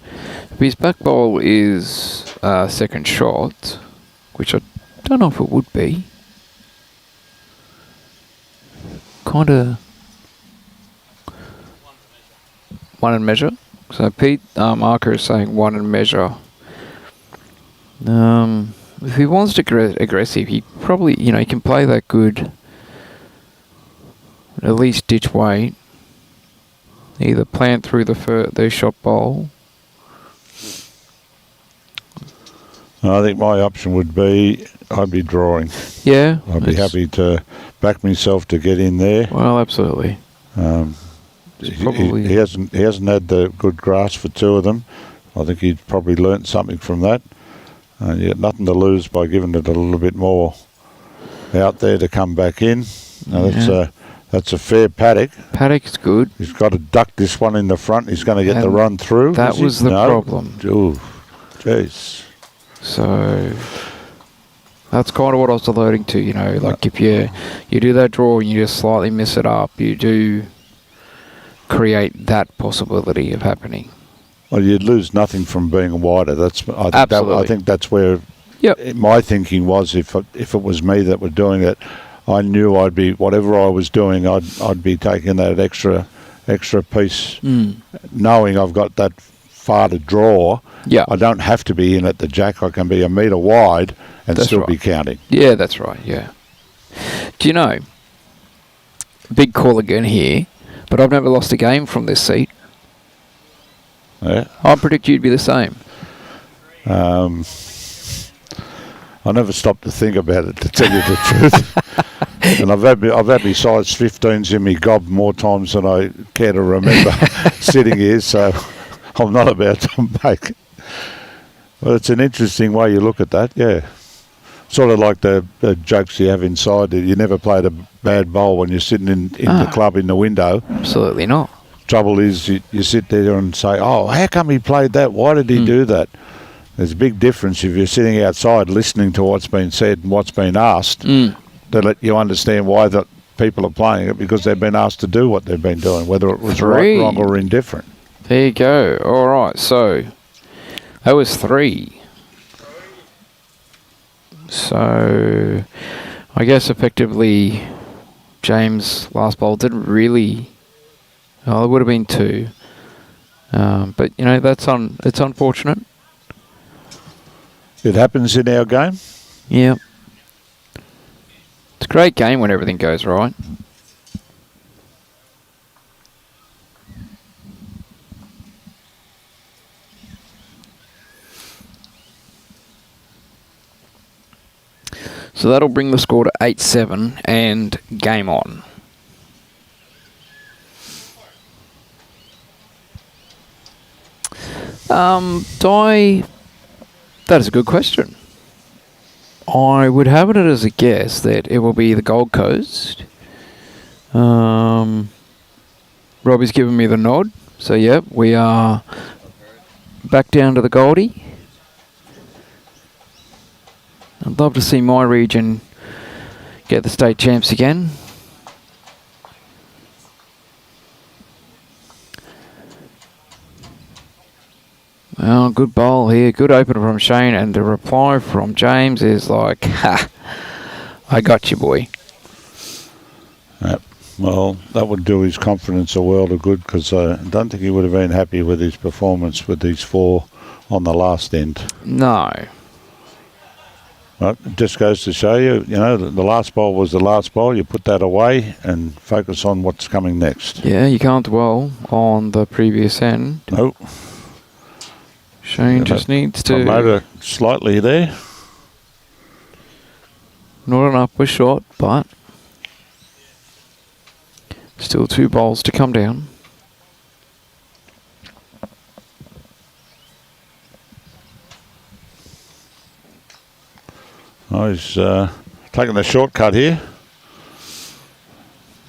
if his back bowl is second shot, which I don't know if it would be. Kind of one and measure. So Pete Marker is saying one and measure. If he wants to get aggressive, he probably, he can play that good. At least ditch weight. Either plant through the shot bowl. I think my option would be I'd be drawing. Yeah. I'd be happy to back myself to get in there. Well, absolutely. he hasn't had the good grasp for two of them. I think he's probably learnt something from that. You got nothing to lose by giving it a little bit more out there to come back in. Now, that's a fair paddock. Paddock's good. He's got to duck this one in the front. He's going to get the run through. That was the problem. Ooh, jeez. So that's kind of what I was alluding to, you know, like if you do that draw and you just slightly miss it up, you do create that possibility of happening. Well, you'd lose nothing from being wider. I think that's where my thinking was. If it was me that were doing it, I knew I'd be, whatever I was doing, I'd be taking that extra piece, knowing I've got that far to draw. Yeah, I don't have to be in at the jack. I can be a metre wide and that's still right. be counting. Yeah, that's right. Yeah. Do you know? Big call again here, but I've never lost a game from this seat. Yeah. I predict you'd be the same. I never stopped to think about it, to tell you the truth. And I've had my size 15s in me gob more times than I care to remember sitting here, so I'm not about to make it. Well, it's an interesting way you look at that, yeah. Sort of like the jokes you have inside. You never played a bad bowl when you're sitting in the club in the window. Absolutely not. Trouble is, you sit there and say, oh, how come he played that? Why did he do that? There's a big difference if you're sitting outside listening to what's been said and what's been asked, to let you understand why that people are playing it, because they've been asked to do what they've been doing, whether it was right, wrong or indifferent. There you go. All right, so that was 3. So I guess effectively James' last bowl didn't really... Oh, it would have been 2. But, you know, it's unfortunate. It happens in our game. Yeah. It's a great game when everything goes right. So that'll bring the score to 8-7 and game on. That is a good question. I would have it as a guess that it will be the Gold Coast. Robbie's given me the nod. So, yeah, we are back down to the Goldie. I'd love to see my region get the state champs again. Well, good bowl here. Good opener from Shane. And the reply from James is like, ha, I got you, boy. Yep. Well, that would do his confidence a world of good, because I don't think he would have been happy with his performance with these 4 on the last end. No. Well, it just goes to show you, you know, the last bowl was the last bowl. You put that away and focus on what's coming next. Yeah, you can't dwell on the previous end. Nope. Shane just needs to... Promoter slightly there. Not an upward shot, but still 2 bowls to come down. Oh, he's taking the shortcut here.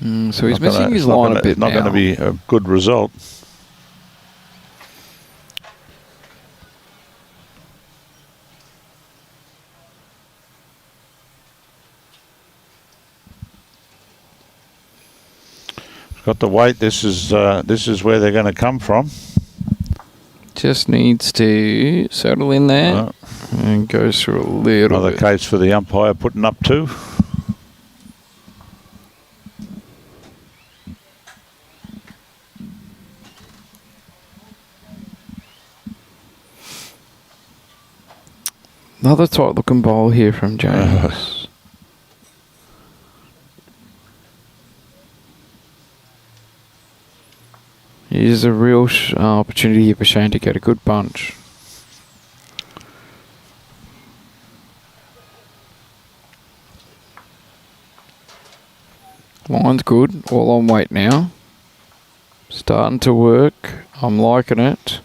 So he's missing his line a bit now. It's not going to be a good result. Got the weight. This is where they're going to come from. Just needs to settle in there and goes through a little Another bit. case for the umpire putting up 2. Another tight looking bowl here from James. Here's a real opportunity here for Shane to get a good bunch. Line's good, all on weight now. Starting to work. I'm liking it.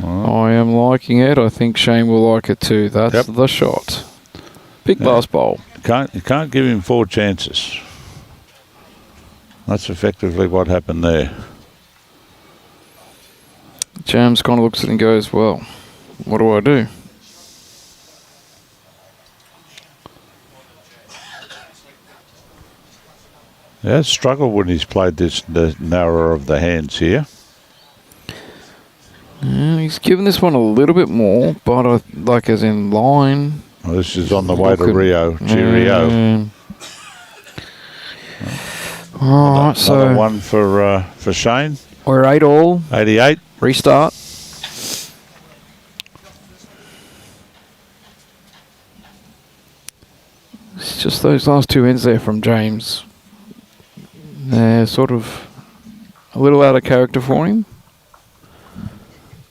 I am liking it. I think Shane will like it too. That's the shot. Big last bowl. You can't give him 4 chances. That's effectively what happened there. James kind of looks at it and goes, well, what do I do? Yeah, struggled when he's played the narrower of the hands here. He's given this one a little bit more, but like as in line. Well, this is on the way to Rio. Cheerio. All right, so another one for Shane. We're 8 all. 88. Restart. It's just those last 2 ends there from James. They're sort of a little out of character for him.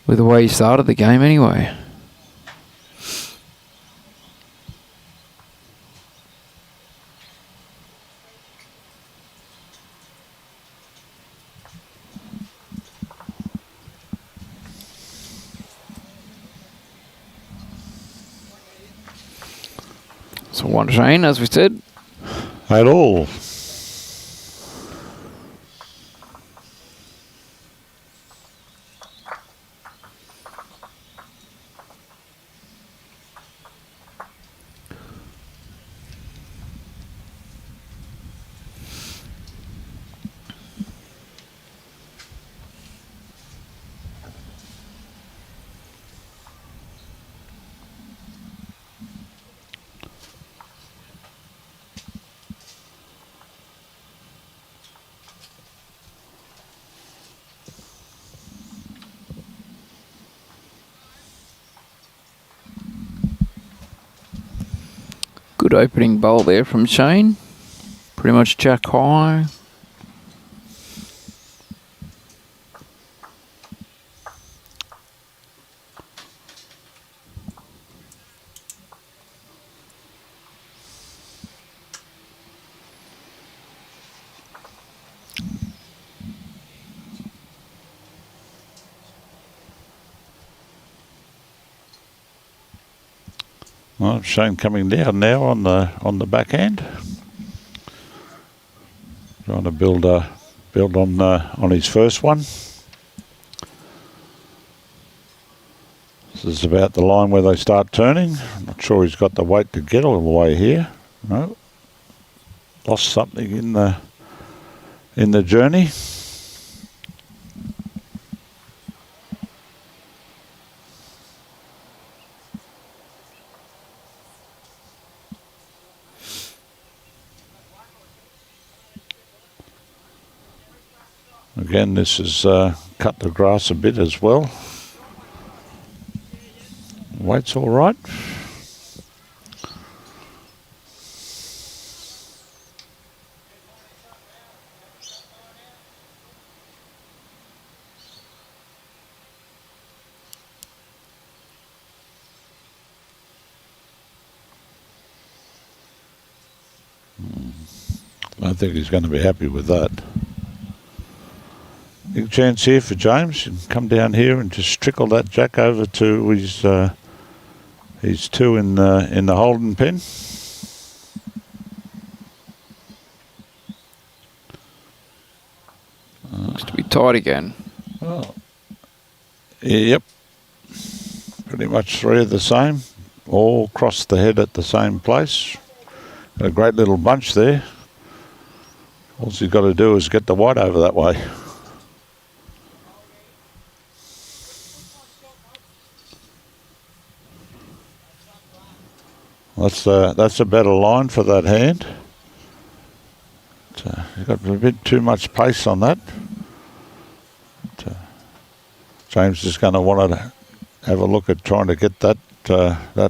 With the way he started the game anyway. So 1 Shane, as we said. 8 all. Good opening bowl there from Shane. Pretty much jack high. Well, Shane coming down now on the backhand, trying to build on his first one. This is about the line where they start turning. I'm not sure he's got the weight to get all the way here. No, lost something in the journey. Again, this has cut the grass a bit as well. Weight's all right. I think he's going to be happy with that. Big chance here for James. He can come down here and just trickle that jack over to his 2 in the holding pen. Looks to be tight again. Oh. Yep. Pretty much 3 of the same. All crossed the head at the same place. Got a great little bunch there. All he's got to do is get the white over that way. That's a better line for that hand. He's got a bit too much pace on that. James is going to want to have a look at trying to get that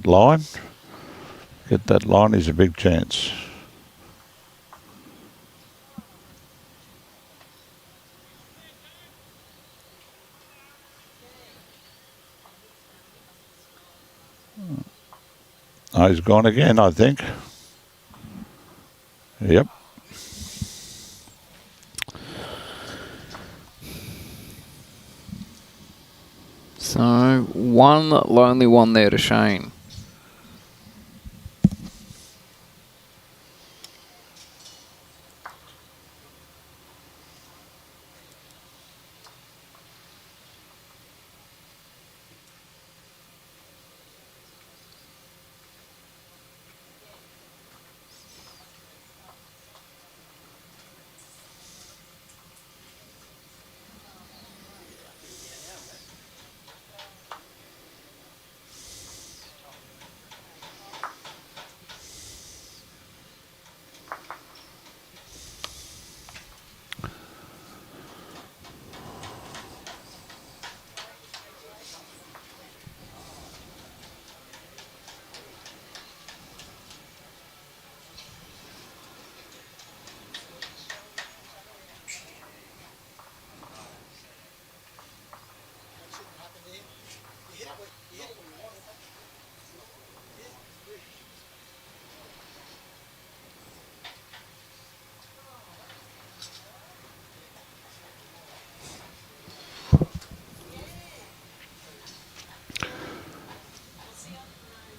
line. Get that line is a big chance. Oh, he's gone again, I think. Yep. one lonely one there to Shane.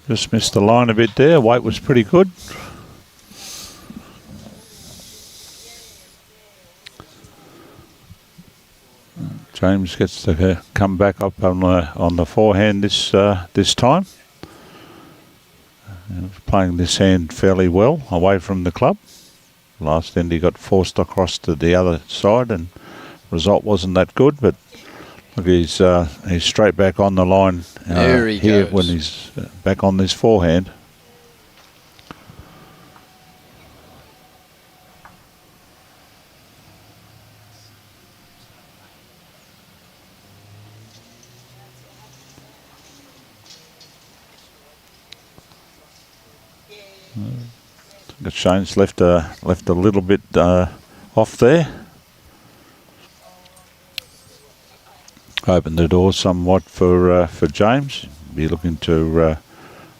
Just missed the line a bit there. Weight was pretty good. James gets to come back up on the forehand this time. Playing this hand fairly well away from the club. Last end he got forced across to the other side and result wasn't that good, but look, he's straight back on the line There he here goes. when he's back on this forehand. Shane's left a little bit off there. Opened the door somewhat for James. Be looking to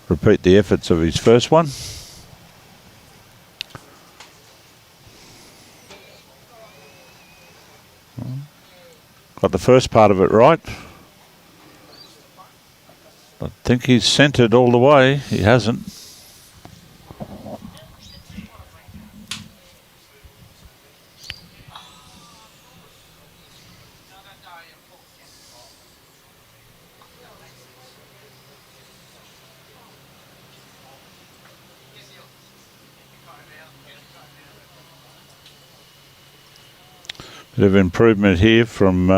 repeat the efforts of his first one. Got the first part of it right. I think he's centred all the way. He hasn't. Bit of improvement here from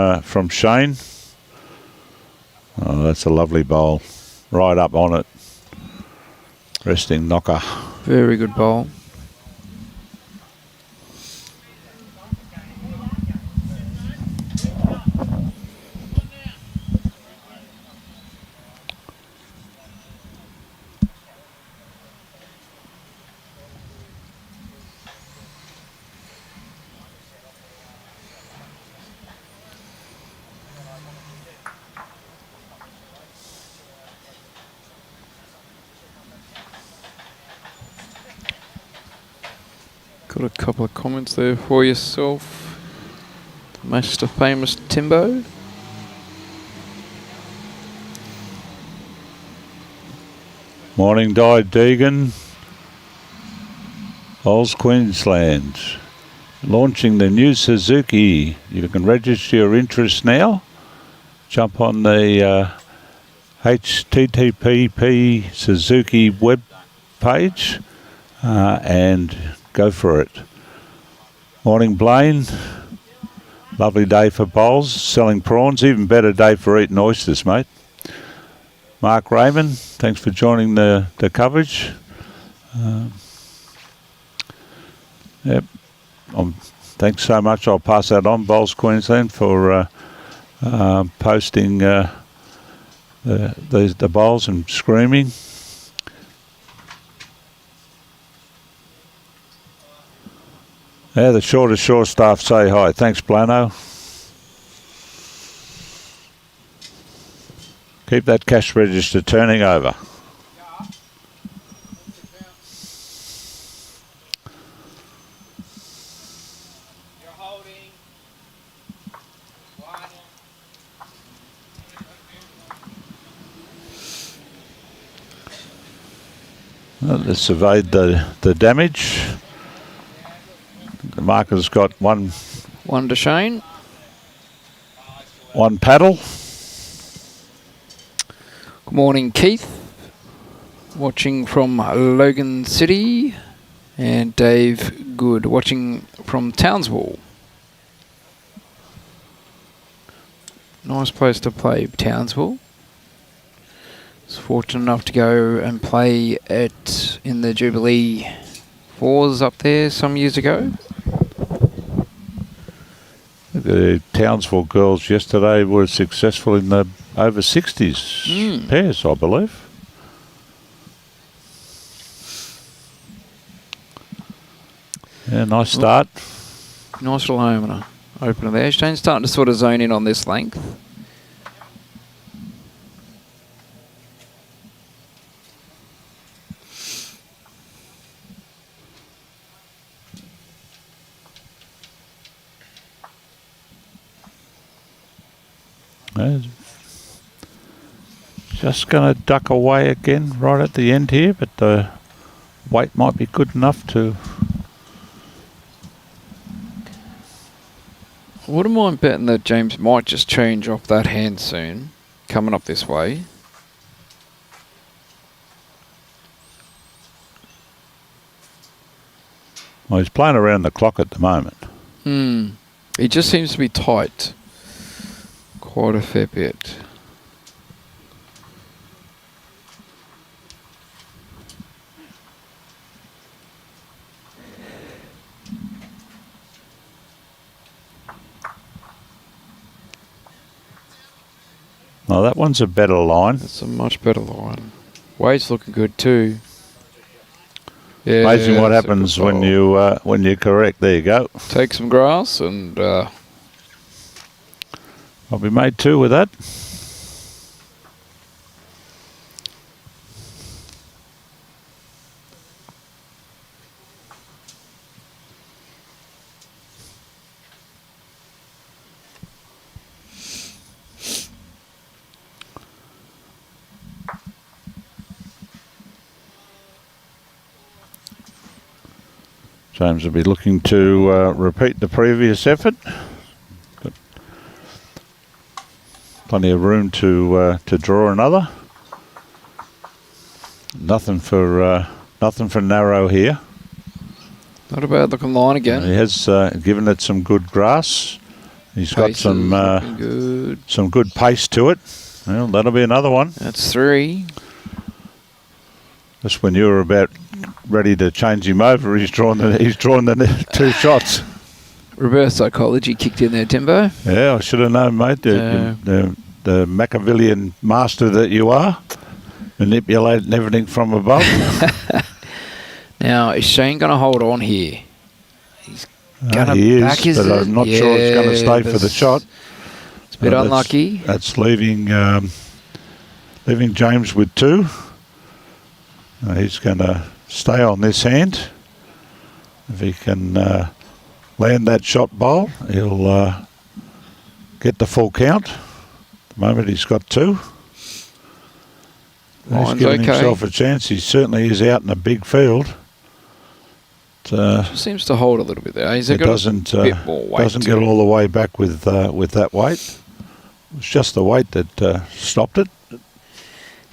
Shane. Oh, that's a lovely bowl. Right up on it. Resting knocker. Very good bowl. Got a couple of comments there for yourself. Mr. Famous Timbo. Morning, Di Deegan. Oz Queensland. Launching the new Suzuki. You can register your interest now. Jump on the HTTP Suzuki web page and go for it. Morning, Blaine. Lovely day for bowls, selling prawns. Even better day for eating oysters, mate. Mark Raymond, thanks for joining the coverage. Yep. Thanks so much. I'll pass that on, Bowls Queensland, for posting the bowls and screaming. Yeah, the shore staff say hi. Thanks, Blano. Keep that cash register turning over. Well, they surveyed the damage. The marker's got one to Shane. paddle. Good morning, Keith. Watching from Logan City. And Dave Good, watching from Townsville. Nice place to play, Townsville. Was fortunate enough to go and play in the Jubilee Fours up there some years ago. The Townsville girls yesterday were successful in the over 60s pairs, I believe. Yeah, nice start. Nice little opener there. Shane's starting to sort of zone in on this length. Just going to duck away again right at the end here, but the weight might be good enough to... I wouldn't mind betting that James might just change off that hand soon, coming up this way. Well, he's playing around the clock at the moment. He just seems to be tight quite a fair bit. Oh, that one's a better line. That's a much better line. Wade's looking good too. Yeah, Amazing what happens when you're correct. There you go. Take some grass and I'll be made two with that. James will be looking to repeat the previous effort. Got plenty of room to draw another. Nothing for narrow here. Not a bad looking line again. He has given it some good grass. He's got some good pace to it. Well, that'll be another one. That's three. Just when you were about ready to change him over, he's drawn the two shots. Reverse psychology kicked in there, Timbo. Yeah, I should have known, mate. The Machiavellian master that you are, manipulating everything from above. Now, is Shane going to hold on here? He's going to back his... but I'm not sure he's going to stay for the shot. It's a bit unlucky. That's leaving James with two. He's going to stay on this hand. If he can land that shot bowl, he'll get the full count. At the moment he's got two. He's giving himself a chance. He certainly is out in a big field. Seems to hold a little bit there. It doesn't get all the way back with that weight. It's just the weight that stopped it.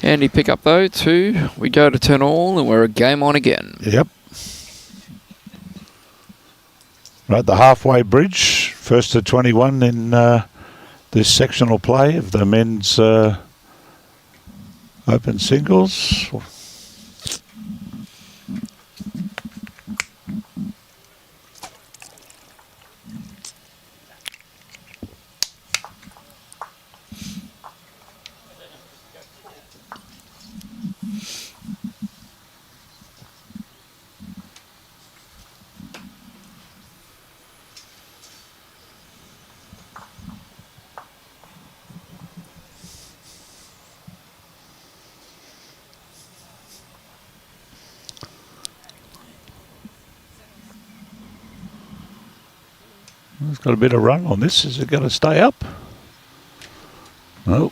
Handy pick up though, two. We go to 10 all and we're a game on again. Yep. Right, the halfway bridge, first to 21 in this sectional play of the men's open singles. It's got a bit of run on this. Is it going to stay up? No.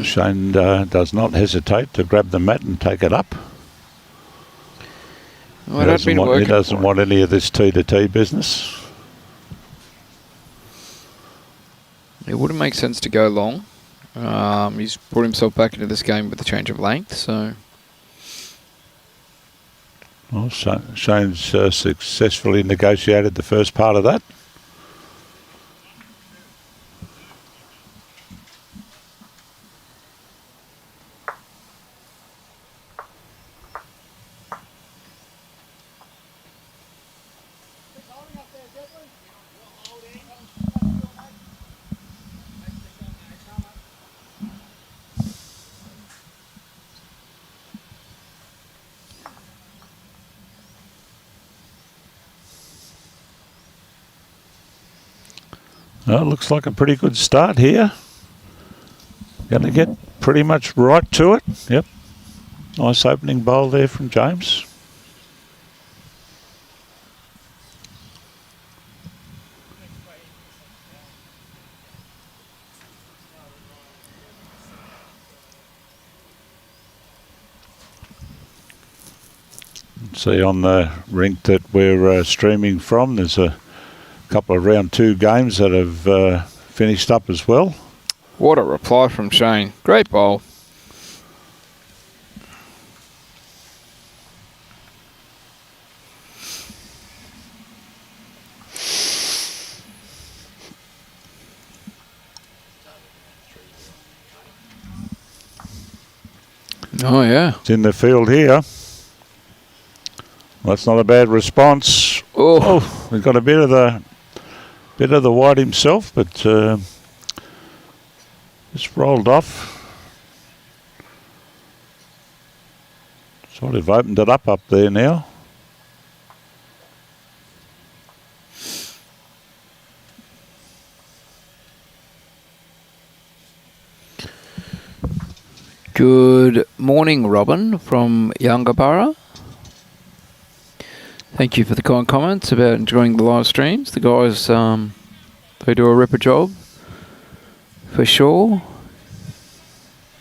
Shane does not hesitate to grab the mat and take it up. Well, he doesn't want any of this T-to-T business. It wouldn't make sense to go long. He's brought himself back into this game with a change of length, so... Well, Shane's successfully negotiated the first part of that. Well, looks like a pretty good start here. Going to get pretty much right to it. Yep. Nice opening bowl there from James. See on the rink that we're streaming from, there's a couple of round 2 games that have finished up as well. What a reply from Shane. Great bowl. Oh, yeah. It's in the field here. Well, that's not a bad response. Oh, we've got a bit of the white himself, but it's rolled off. Sort of opened it up there now. Good morning, Robin from Yungaburra. Thank you for the kind comments about enjoying the live streams. The guys, they do a ripper job, for sure.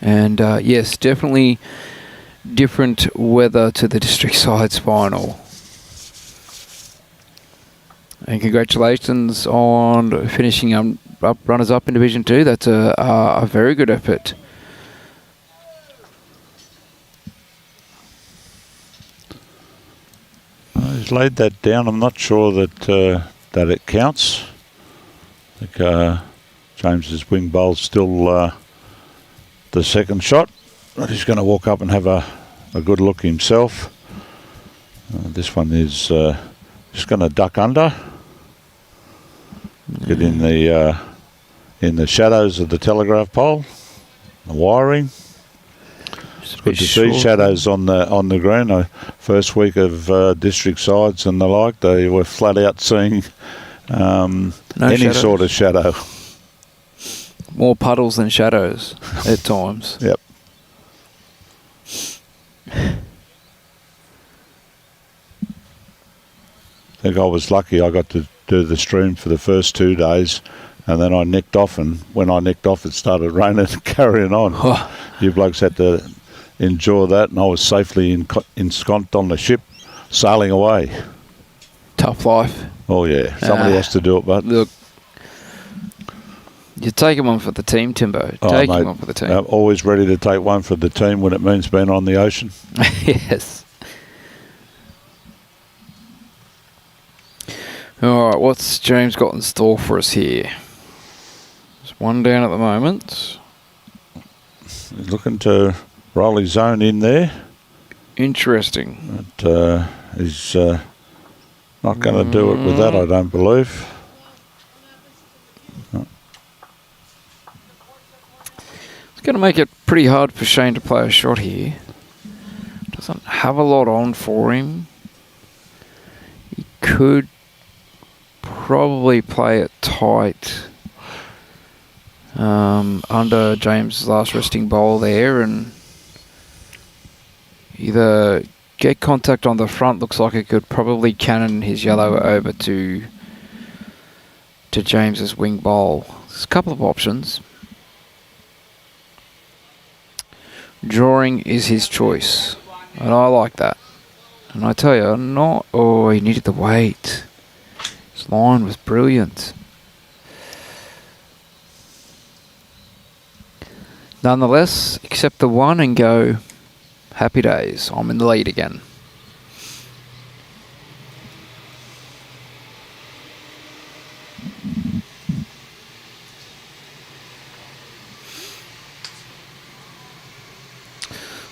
And yes, definitely different weather to the district sides final. And congratulations on finishing up runners-up in Division 2. That's a very good effort. He's laid that down. I'm not sure that it counts. I think James's wing bowl's still the second shot. But he's going to walk up and have a good look himself. This one is just going to duck under. Get in the shadows of the telegraph pole, the wiring. It's good to see shadows on the green. First week of district sides and the like, they were flat out seeing any shadows. Sort of shadow. More puddles than shadows at times. Yep. I think I was lucky I got to do the stream for the first 2 days, and then I nicked off, and when I nicked off it started raining and carrying on. You blokes had to endure that, and I was safely ensconced on the ship sailing away. Tough life. Oh yeah, somebody has to do it, but look, you take him on for the team, Timbo. Take him on for the team. I'm always ready to take one for the team when it means being on the ocean. Yes. All right, what's James got in store for us here? There's one down at the moment. He's looking to roll his own in there. Interesting. But he's not going to do it with that, I don't believe. No. It's going to make it pretty hard for Shane to play a shot here. Doesn't have a lot on for him. He could probably play it tight under James' last resting bowl there and either get contact on the front. Looks like it could probably cannon his yellow over to James's wing bowl. There's a couple of options. Drawing is his choice, and I like that. And I tell you, he needed the weight. His line was brilliant. Nonetheless, accept the one and go, happy days, I'm in the lead again.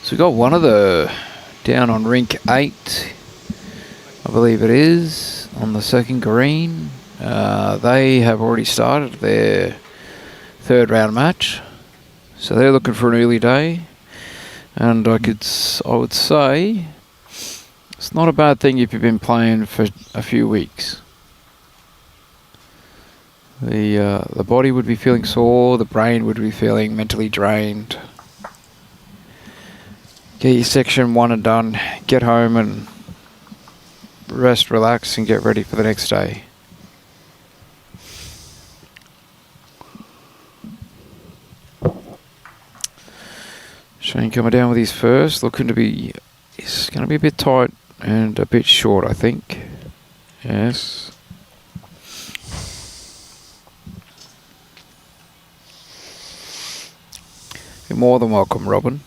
So we got one of the down on rink 8, I believe it is, on the second green. They have already started their third round match, so they're looking for an early day. And I would say it's not a bad thing if you've been playing for a few weeks. The body would be feeling sore, the brain would be feeling mentally drained. Get your section 1 and done, get home and rest, relax and get ready for the next day. Shane coming down with his first, looking to be, it's going to be a bit tight and a bit short, I think. Yes. You're more than welcome, Robin.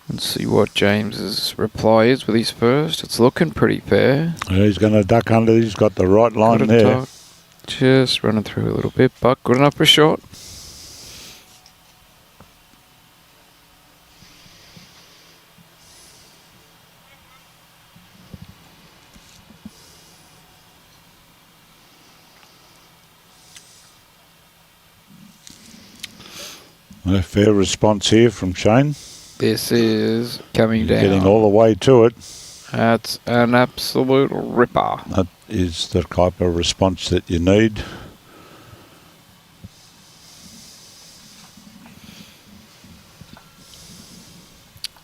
Let's see what James's reply is with his first. It's looking pretty fair. Yeah, he's going to duck under. He's got the right line there. Just running through a little bit, but good enough for a shot. A fair response here from Shane. This is coming down. Getting all the way to it. That's an absolute ripper. That is the type of response that you need.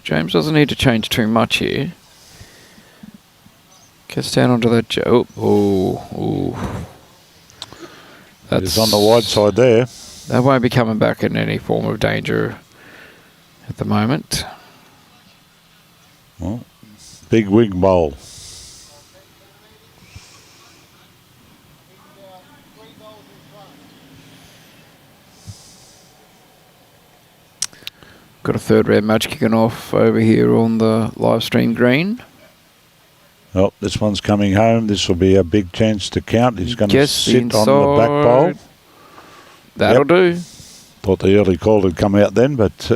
James doesn't need to change too much here. Gets down onto that. That's on the wide side there. That won't be coming back in any form of danger at the moment. Well, big wing bowl. Got a third round match kicking off over here on the live stream green. Well, this one's coming home. This will be a big chance to count. He's going to Gets sit on the back bowl. That'll do. Thought the early call had come out then, but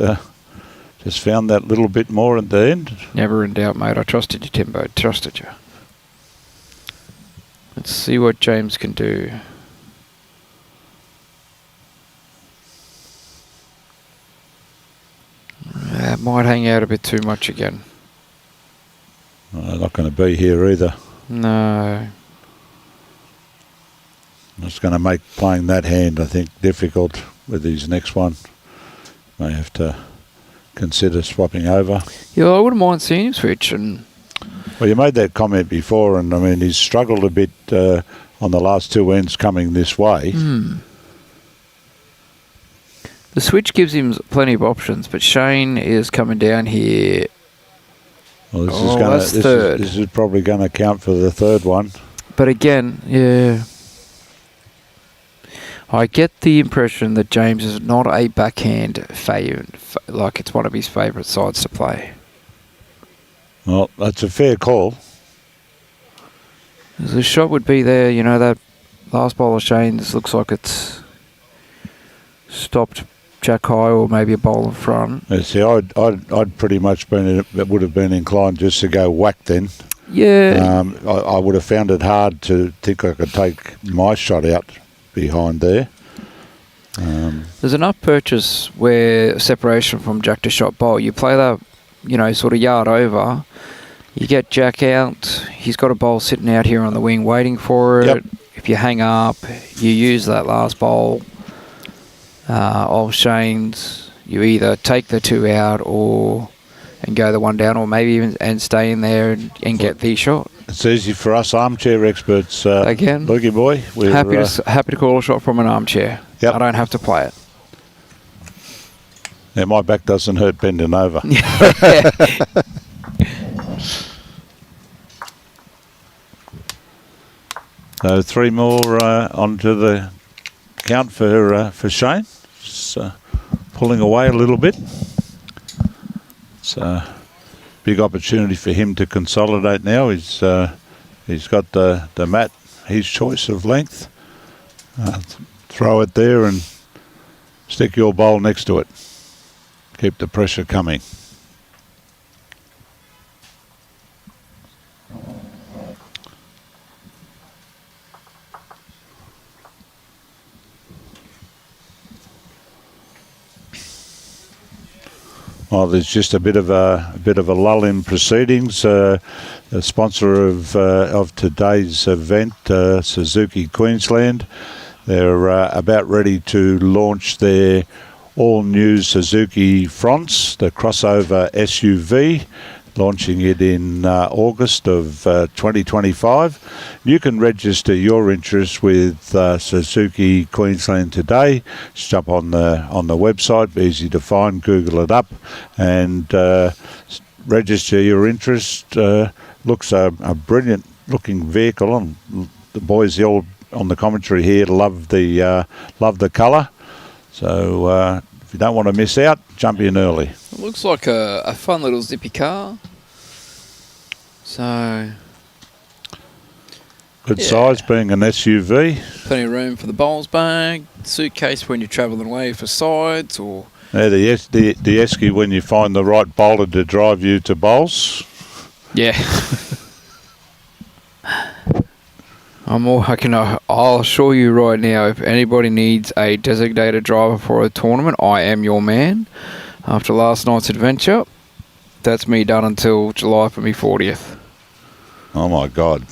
just found that little bit more at the end. Never in doubt, mate. I trusted you, Timbo. Trusted you. Let's see what James can do. Might hang out a bit too much again. Not going to be here either. No. It's going to make playing that hand, I think, difficult with his next one. May have to consider swapping over. Yeah, I wouldn't mind seeing him switch. And well, you made that comment before, and I mean, he's struggled a bit on the last two ends coming this way. The switch gives him plenty of options, but Shane is coming down here. Well, this is probably going to count for the third one. But again, yeah, I get the impression that James is not a backhand like it's one of his favourite sides to play. Well, that's a fair call. The shot would be there, you know, that last bowl of Shane's looks like it's stopped jack high or maybe a bowl in front. Yeah, see, I'd pretty much would have been inclined just to go whack then. Yeah. I would have found it hard to think I could take my shot out behind there. There's enough purchase where separation from jack to shot bowl, you play that, you know, sort of yard over, you get jack out, he's got a bowl sitting out here on the wing waiting for it. Yep. If you hang up, you use that last bowl of Shane's, you either take the two out or and go the one down, or maybe even and stay in there and get the shot. It's easy for us armchair experts. Again, Looky boy, we're happy to call a shot from an armchair. Yep. I don't have to play it. Yeah, my back doesn't hurt bending over. So 3 more onto the count for Shane. Just pulling away a little bit. It's a big opportunity for him to consolidate now. He's got the mat, his choice of length. Throw it there and stick your bowl next to it. Keep the pressure coming. Well, there's just a bit of a lull in proceedings. The sponsor of today's event, Suzuki Queensland, they're about ready to launch their all-new Suzuki Fronts, the crossover SUV, launching it in August of 2025. You can register your interest with Suzuki Queensland today. Just jump on the website, easy to find, Google it up, and register your interest. Looks a brilliant looking vehicle, and the boys all on the commentary here love the colour. So if you don't want to miss out, jump in early. It looks like a fun little zippy car. So good size, being an SUV. Plenty of room for the bowls bag, suitcase when you're travelling away for sides, or the esky when you find the right bowler to drive you to bowls. Yeah. I'll assure you right now, if anybody needs a designated driver for a tournament, I am your man. After last night's adventure, that's me done until July for me 40th. Oh my God.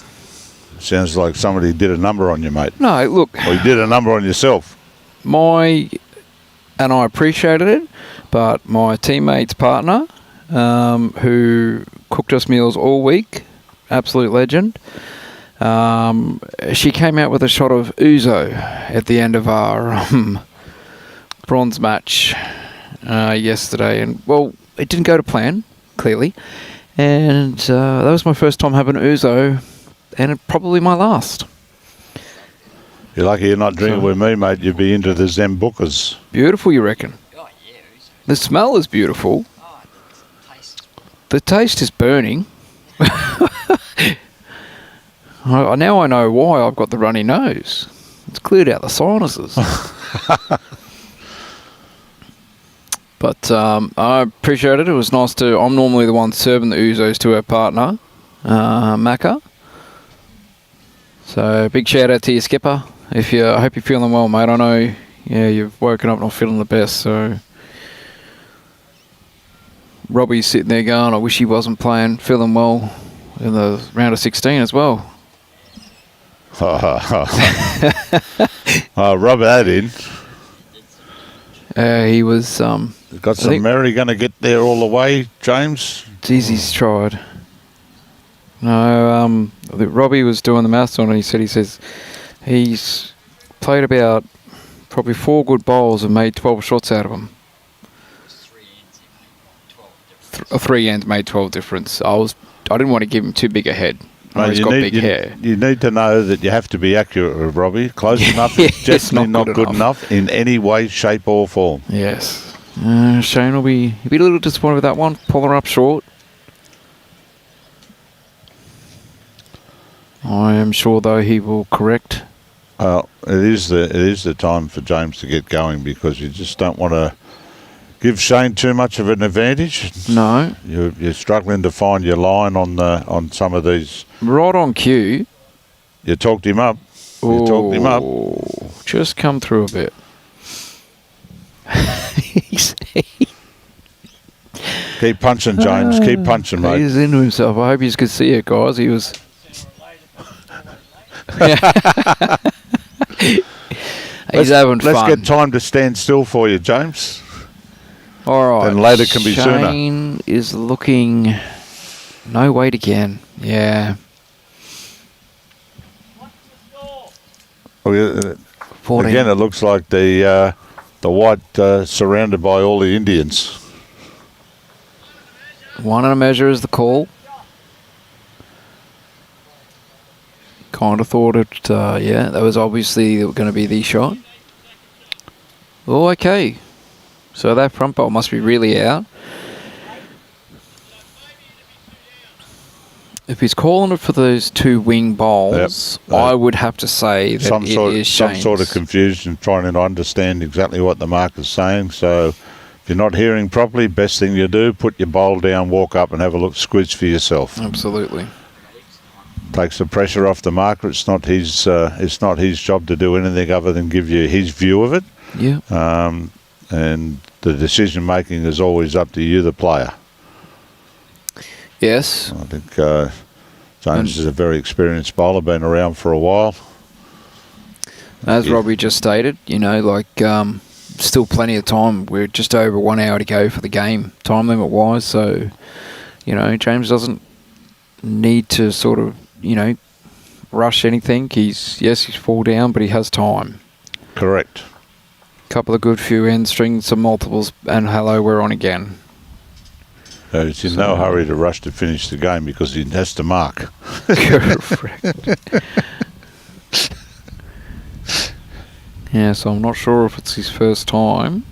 Sounds like somebody did a number on you, mate. No, look. Or you did a number on yourself. And I appreciated it, but my teammate's partner, who cooked us meals all week, absolute legend, she came out with a shot of ouzo at the end of our bronze match yesterday, and well, it didn't go to plan, clearly, and that was my first time having ouzo, and probably my last. You're lucky you're not drinking with me, mate. You'd be into the Zambucas. Beautiful, you reckon? Oh, yeah. The smell is beautiful. Oh, The taste is burning. Now I know why I've got the runny nose. It's cleared out the sinuses. But I appreciate it. It was nice to... I'm normally the one serving the ouzos to our partner, Macca. So big shout out to your skipper. I hope you're feeling well, mate. I know you've woken up not feeling the best. So Robbie's sitting there going, I wish he wasn't feeling well in the round of 16 as well. Rub that in. He was... Got some Mary going to get there all the way, James? Geez, he's tried. No, Robbie was doing the maths on it. He says he's played about probably 4 good bowls and made 12 shots out of them. 3 ends made 12 difference. I didn't want to give him too big a head. He's got big hair. You need to know that you have to be accurate with Robbie. Close enough is definitely not good enough in any way, shape or form. Yes. Shane will be a little disappointed with that one. Pulling her up short. I am sure, though, he will correct. Well, it is the time for James to get going, because you just don't want to give Shane too much of an advantage. No. You're struggling to find your line on some of these. Right on cue. You talked him up. Just come through a bit. Keep punching, James. Keep punching, mate. He's into himself. I hope you could see it, guys. He was... He's having fun. Let's get time to stand still for you, James. All right. Then later can be sooner. Shane is looking no weight again. Yeah. Well, yeah, 14. again, it looks like the white surrounded by all the Indians. 1 and a measure is the call. Kind of thought it, yeah, that was obviously going to be the shot. Oh, okay. So that front bowl must be really out. If he's calling it for those 2 wing bowls, Yep. I would have to say that Some it sort is some sort of Shane's. confusion, trying to understand exactly what the mark is saying. So if you're not hearing properly, best thing you do, put your bowl down, walk up and have a look, squiz for yourself. Absolutely. Takes the pressure off the marker. It's not his job to do anything other than give you his view of it. Yeah. And the decision making is always up to you, the player. Yes. I think Jones is a very experienced bowler, been around for a while. As Robbie just stated, you know, like, still plenty of time. We're just over 1 hour to go for the game, time limit wise. So, you know, James doesn't need to sort of, you know, rush anything. He's 4 down, but he has time. Correct. Couple of good few end strings, some multiples, and hello, we're on again. He's in no hurry to rush to finish the game because he has to mark. Correct. Yeah, so I'm not sure if it's his first time.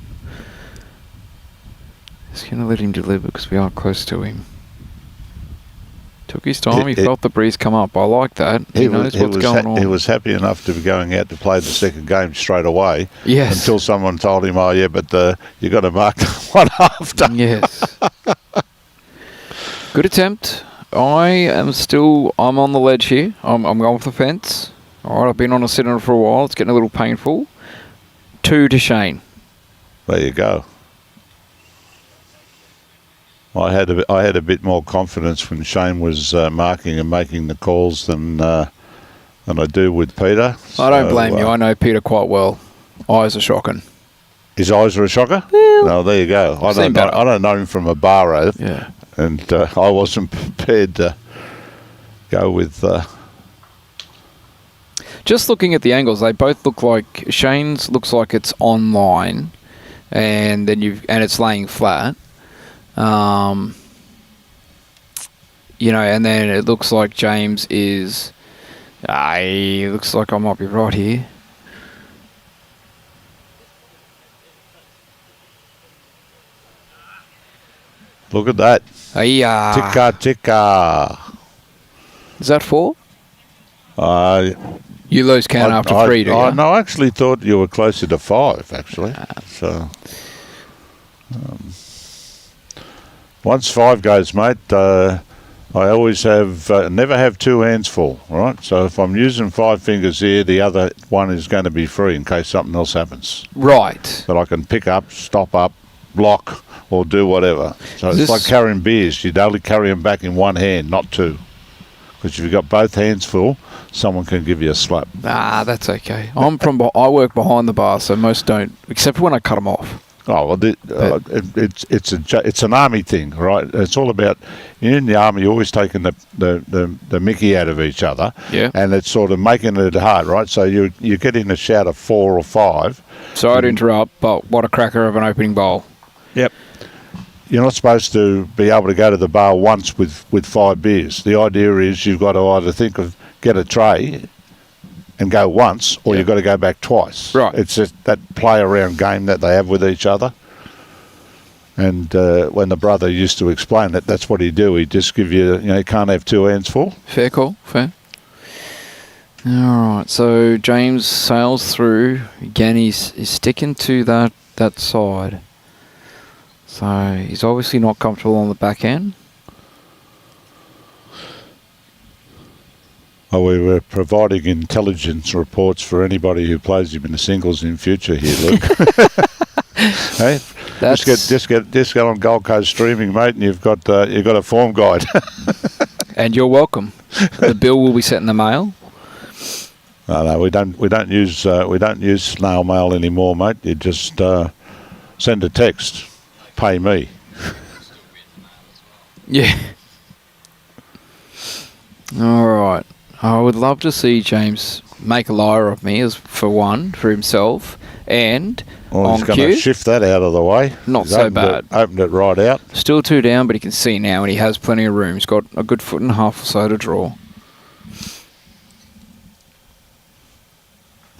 Just going to let him deliver because we are close to him. Took his time. He felt the breeze come up. I like that. He knows what's going on. He was happy enough to be going out to play the second game straight away. Yes. Until someone told him, "Oh yeah, but you got to mark the one after." Yes. Good attempt. I'm on the ledge here. I'm going for the fence. All right, I've been on a sitter for a while. It's getting a little painful. 2 to Shane. There you go. I had a bit more confidence when Shane was marking and making the calls than I do with Peter. I don't blame you. I know Peter quite well. Eyes are shocking. His eyes are a shocker? Well, No, there you go. I don't know him from a bar, yeah. and I wasn't prepared to go with. Just looking at the angles, they both look like Shane's looks like it's online, and then it's laying flat. You know, and then it looks like James is. Looks like I might be right here. Look at that. Ticka, ticka. Is that 4? You lose count after 3, do you? No, I actually thought you were closer to 5, actually. So, once 5 goes, mate, I always never have 2 hands full, right? So if I'm using 5 fingers here, the other one is going to be free in case something else happens. Right. That I can pick up, stop up, block, or do whatever. So it's like carrying beers. You'd only carry them back in 1 hand, not 2. Because if you've got both hands full, someone can give you a slap. That's okay. I work behind the bar, so most don't, except when I cut them off. Oh well, it's an army thing, right? It's all about in the army. You're always taking the mickey out of each other, yeah. And it's sort of making it hard, right? So you get in a shout of 4 or 5. Sorry to interrupt, but what a cracker of an opening bowl. Yep. You're not supposed to be able to go to the bar once with 5 beers. The idea is you've got to either get a tray and go once, or you've got to go back twice. Right. It's just that play around game that they have with each other. And when the brother used to explain it, that's what he'd do. He'd just give you, you can't have 2 hands full. Fair call, fair. All right, so James sails through. Again, he's sticking to that side. So he's obviously not comfortable on the back end. Oh, we were providing intelligence reports for anybody who plays him in the singles in future here, Luke. Hey, just get on Gold Coast streaming, mate, and you've got a form guide. And you're welcome. The bill will be sent in the mail. No, we don't use snail mail anymore, mate. You just send a text. pay me. Yeah. All right. I would love to see James make a liar of me, as for one, for himself, and Well, on he's going to cue, shift that out of the way. Not He's so opened bad. Opened it right out. Still 2 down, but he can see now, and he has plenty of room. He's got a good 1.5 or so to draw.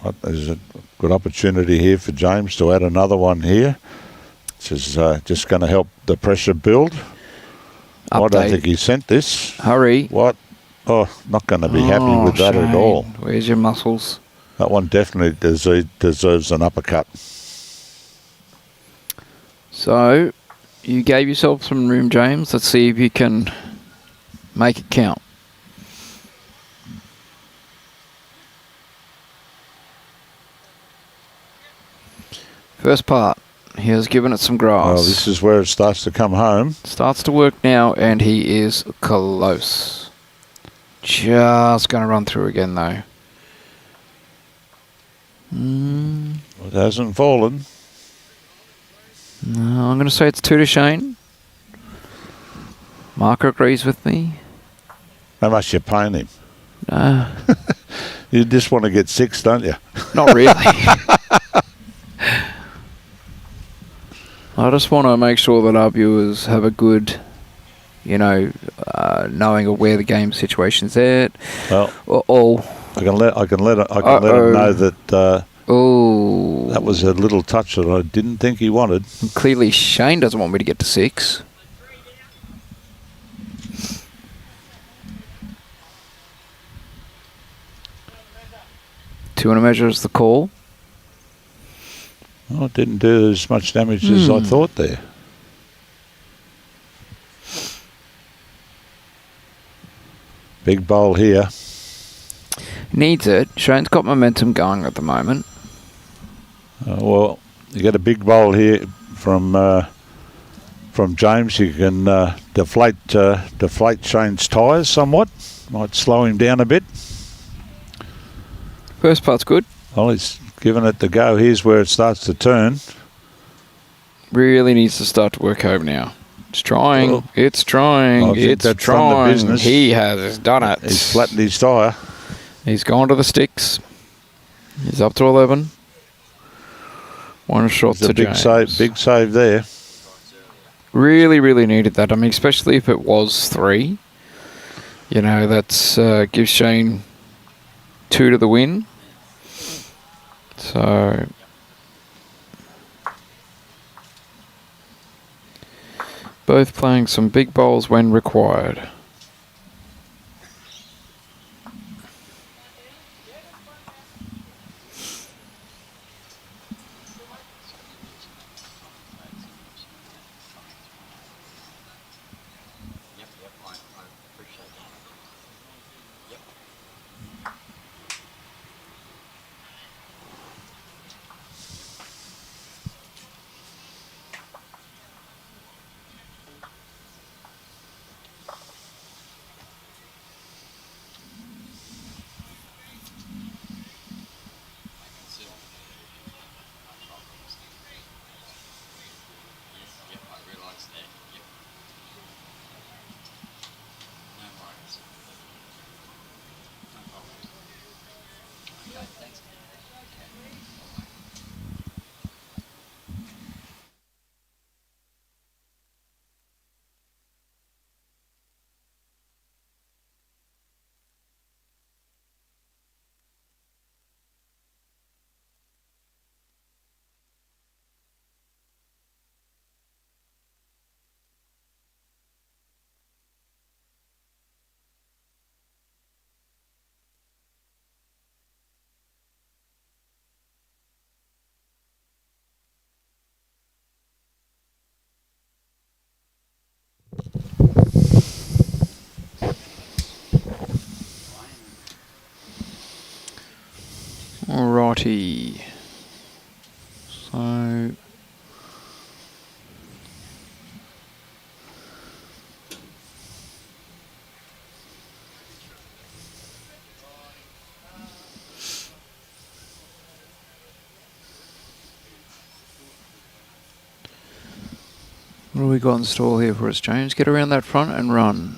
But there's a good opportunity here for James to add another one here, which is just going to help the pressure build. I don't Update. think he sent this. Hurry. What? Oh, not going to be happy with that at Shane, all. Where's your muscles? That one definitely deserves an uppercut. So, you gave yourself some room, James. Let's see if you can make it count. First part. He has given it some grass. Well, this is where it starts to come home. Starts to work now, and he is close. Just going to run through again, though. It hasn't fallen. No, I'm going to say it's 2 to Shane. Marker agrees with me. How much you paying him? No, You just want to get 6, don't you? not really. I just want to make sure that our viewers have a good, knowing of where the game situation's at. Well, Oh, I can let him know that oh. that was a little touch that I didn't think he wanted. Clearly, Shane doesn't want me to get to 6. Two and a measure is the call. Well, it didn't do as much damage as I thought there. Big bowl here. Needs it. Shane's got momentum going at the moment. Well, you get a big bowl here from James. You can deflate Shane's tyres somewhat. Might slow him down a bit. First part's good. Well, he's given it the go. Here's where it starts to turn. Really needs to start to work home now. It's trying. Well, It's trying. I think It's that's from the trying. business. He has done it. He's flattened his tyre. He's gone to the sticks. He's up to 11. One shot It's to a big James. big save there. Really, really needed that. I mean, especially if it was 3. That's gives Shane 2 to the win. So both playing some big bowls when required. I appreciate that. Yep. Yep, I realised that. Yep. No worries. No problem. Okay, thanks. Alrighty. So do we got in store here for us, James? Get around that front and run.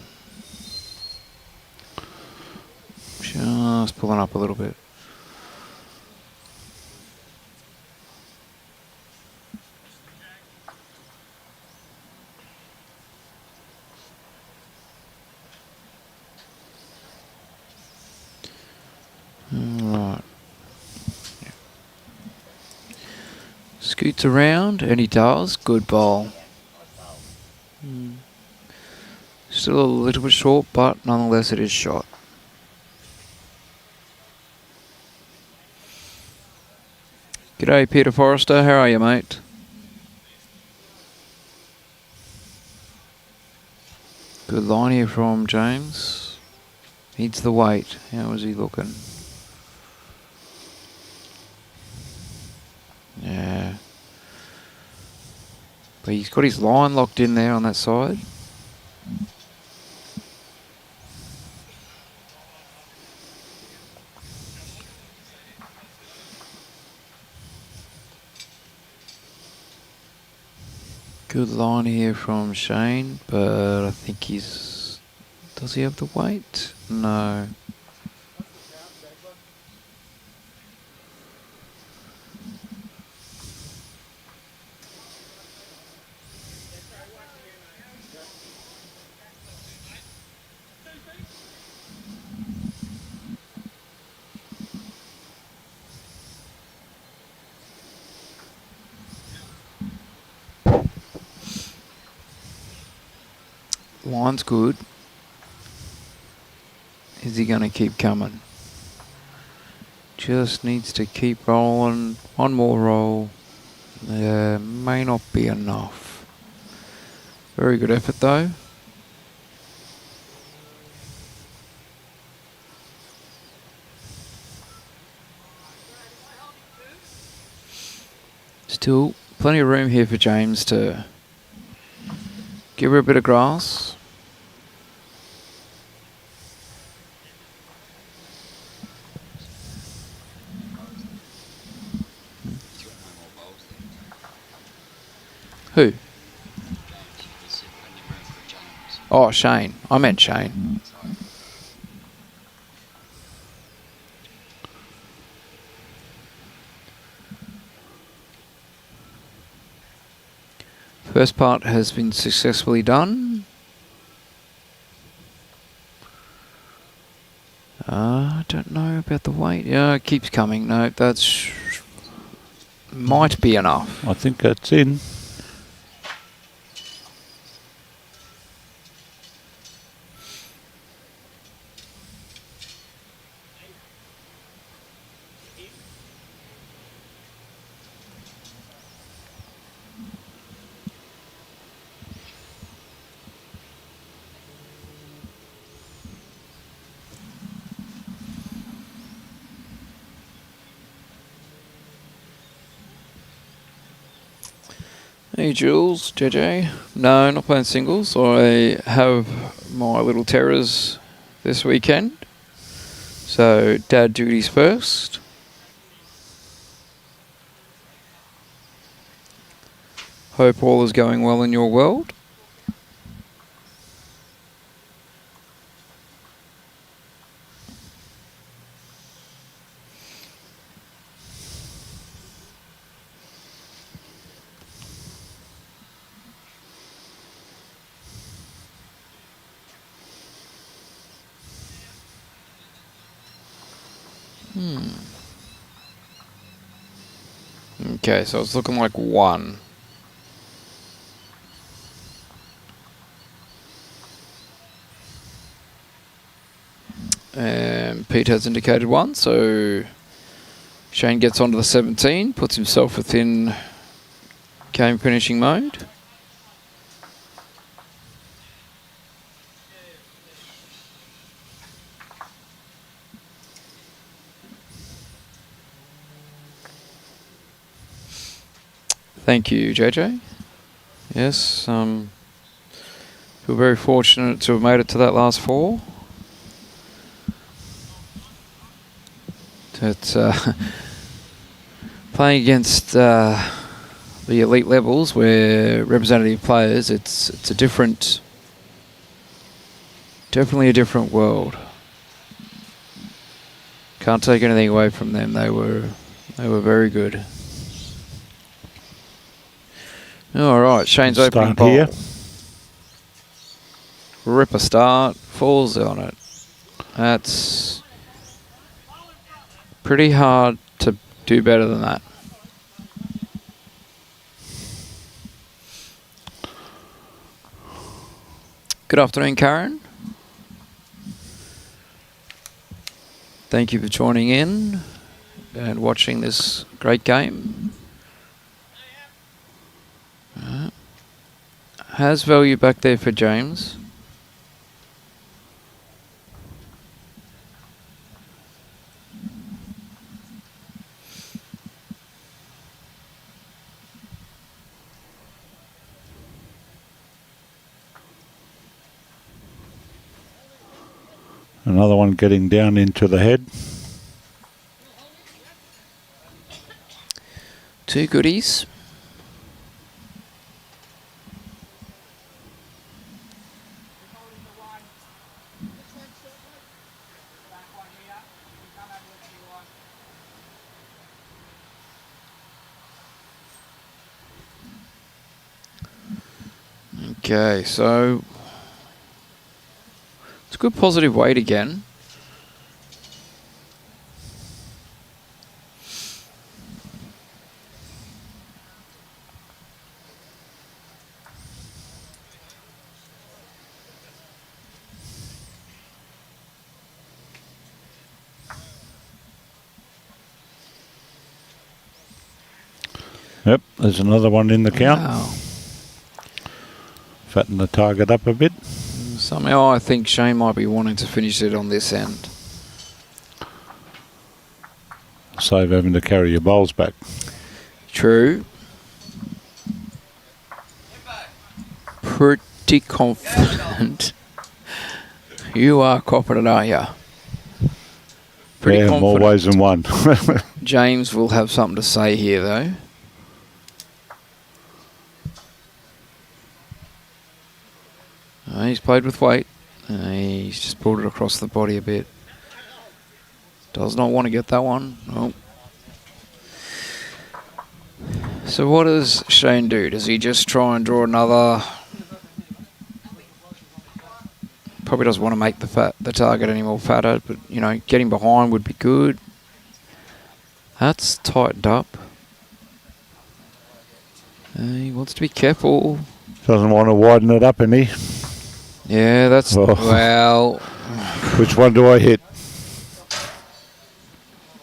Just pulling up a little bit. Alright. Scoots around, and he does. Good ball. Still a little bit short, but nonetheless it is shot. G'day Peter Forrester, how are you, mate? Good line here from James. Needs the weight. How is he looking? Yeah. But he's got his line locked in there on that side. Good line here from Shane, but I think he's... Does he have the weight? No. Line's good. Is he going to keep coming? Just needs to keep rolling. One more roll. May not be enough. Very good effort though. Still plenty of room here for James to give her a bit of grass. Who? Oh, Shane. I meant Shane. First part has been successfully done. I don't know about the weight. Yeah, it keeps coming. No, that's... might be enough. I think that's in. Hey Jules, JJ. No, not playing singles. I have my little terrors this weekend. So dad duties first. Hope all is going well in your world. Okay, so it's looking like 1. And Pete has indicated 1, so Shane gets onto the 17, puts himself within game finishing mode. Thank you, JJ. Yes, feel very fortunate to have made it to that last 4. It's playing against the elite levels where representative players, it's a different, definitely a different world. Can't take anything away from them. They were very good. All right, Shane's opening Start bowl. here. Ripper start, falls on it. That's pretty hard to do better than that. Good afternoon, Karen. Thank you for joining in and watching this great game. Has value back there for James. Another one getting down into the head. Two goodies. Okay, so it's a good positive weight again. Yep, there's another one in the count. Wow. Fatten the target up a bit. Somehow I think Shane might be wanting to finish it on this end. Save having to carry your bowls back. True. Pretty confident. You are confident, aren't you? Pretty Yeah, confident. more ways than one. James will have something to say here, though. He's played with weight. He's just pulled it across the body a bit. Does not want to get that one. Nope. So what does Shane do? Does he just try and draw another? Probably doesn't want to make the target any more fatter, but you know, getting behind would be good. That's tightened up. He wants to be careful. Doesn't want to widen it up any. Yeah, that's well. Which one do I hit?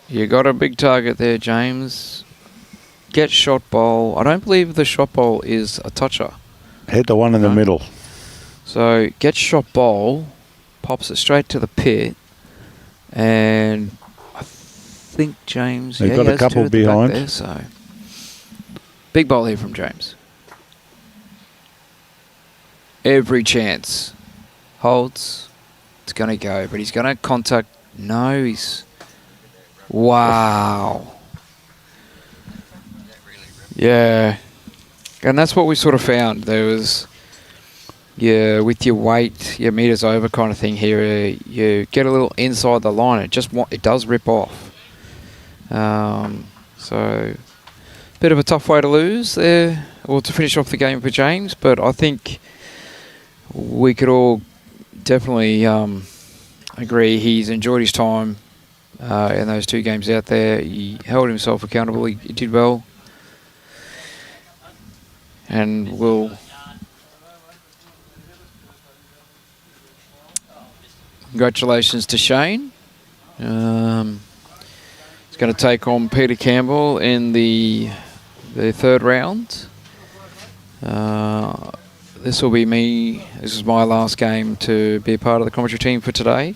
You got a big target there, James. Get shot bowl. I don't believe the shot bowl is a toucher. Hit the one in the middle. So get shot bowl, pops it straight to the pit, and I think James. They've got he a has couple two at the back behind. there, so big bowl here from James. Every chance. Holds. It's going to go, but he's going to contact. No, he's. Wow. Yeah. And that's what we sort of found. There was, yeah, with your weight, your meters over kind of thing here, you get a little inside the line. It does rip off. So, bit of a tough way to lose there, or to finish off the game for James, but I think we could all definitely agree he's enjoyed his time in those two games out there. He held himself accountable. He did well. And we'll congratulations to Shane. He's going to take on Peter Campbell in the third round. This will be me. This is my last game to be a part of the commentary team for today.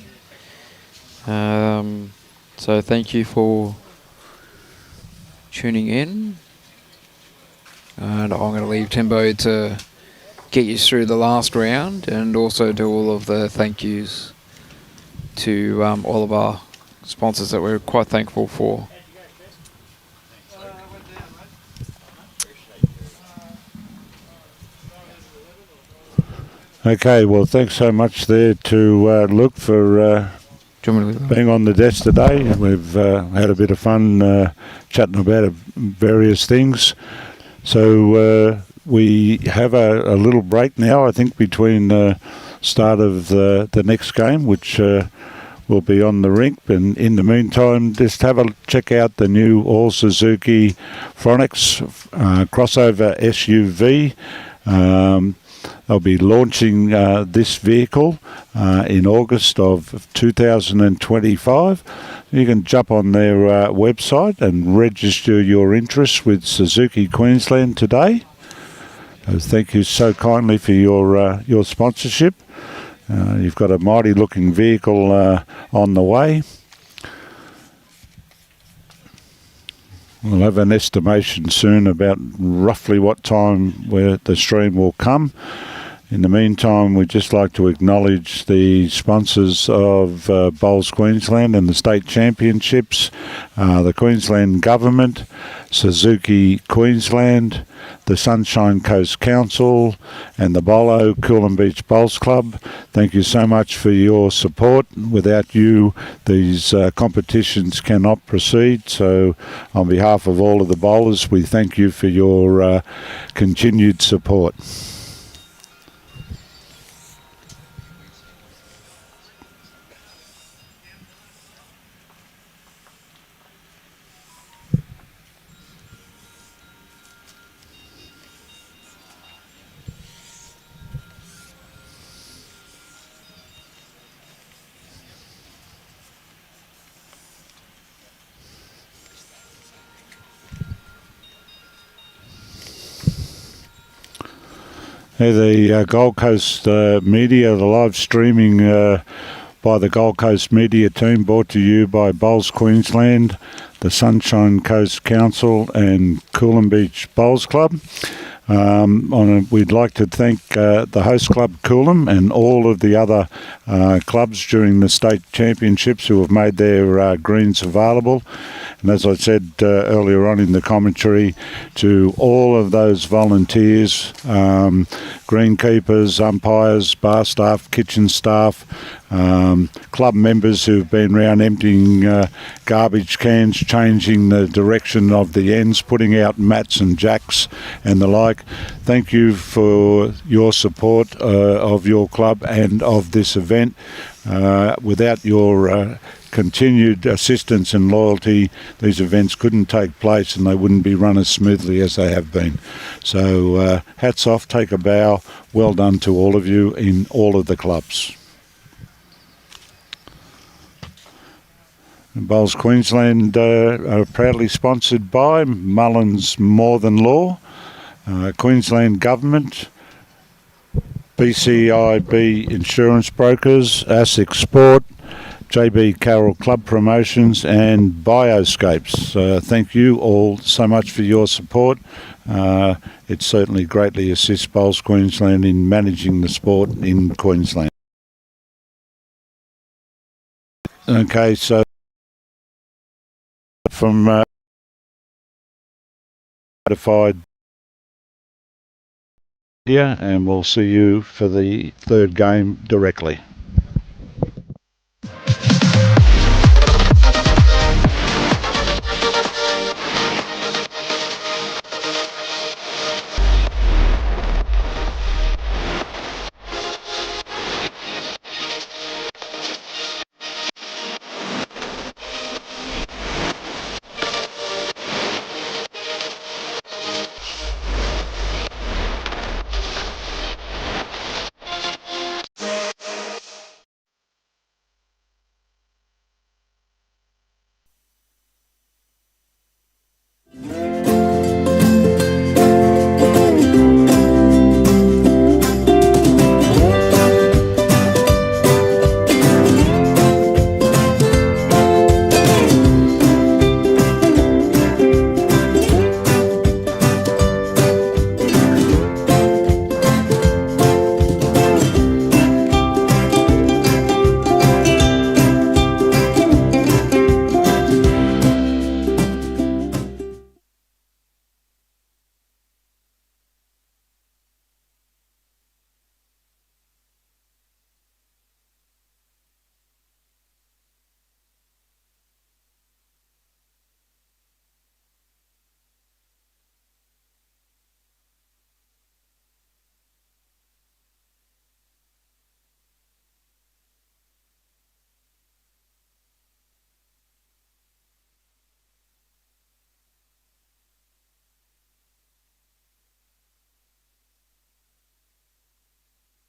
So thank you for tuning in. And I'm going to leave Timbo to get you through the last round and also do all of the thank yous to all of our sponsors that we're quite thankful for. Okay, well, thanks so much there to Luke for Do you want me to leave that? being on the desk today. We've had a bit of fun chatting about various things. So we have a little break now, I think, between the start of the next game, which will be on the rink. And in the meantime, just have a check out the new all Suzuki Phronix crossover SUV. They'll be launching this vehicle in August of 2025. You can jump on their website and register your interest with Suzuki Queensland today. So thank you so kindly for your sponsorship. You've got a mighty looking vehicle on the way. We'll have an estimation soon about roughly what time where the stream will come. In the meantime, we'd just like to acknowledge the sponsors of Bowls Queensland and the State Championships, the Queensland Government, Suzuki Queensland, the Sunshine Coast Council, and the Bolo Coolum Beach Bowls Club. Thank you so much for your support. Without you, these competitions cannot proceed. So on behalf of all of the bowlers, we thank you for your continued support. The Gold Coast media, the live streaming by the Gold Coast media team, brought to you by Bowls Queensland, the Sunshine Coast Council and Coolum Beach Bowls Club. We'd like to thank the host club Coolum and all of the other clubs during the state championships who have made their greens available. And as I said earlier on in the commentary, to all of those volunteers, greenkeepers, umpires, bar staff, kitchen staff, club members who've been around emptying garbage cans, changing the direction of the ends, putting out mats and jacks and the like. Thank you for your support of your club and of this event. Without your continued assistance and loyalty, these events couldn't take place and they wouldn't be run as smoothly as they have been. So hats off, take a bow, well done to all of you in all of the clubs. Bowls Queensland are proudly sponsored by Mullins More Than Law, Queensland Government, BCIB Insurance Brokers, ASIC Sport, JB Carroll Club Promotions and Bioscapes. Thank you all so much for your support. It certainly greatly assists Bowls Queensland in managing the sport in Queensland. Okay, so from notified and we'll see you for the third game directly.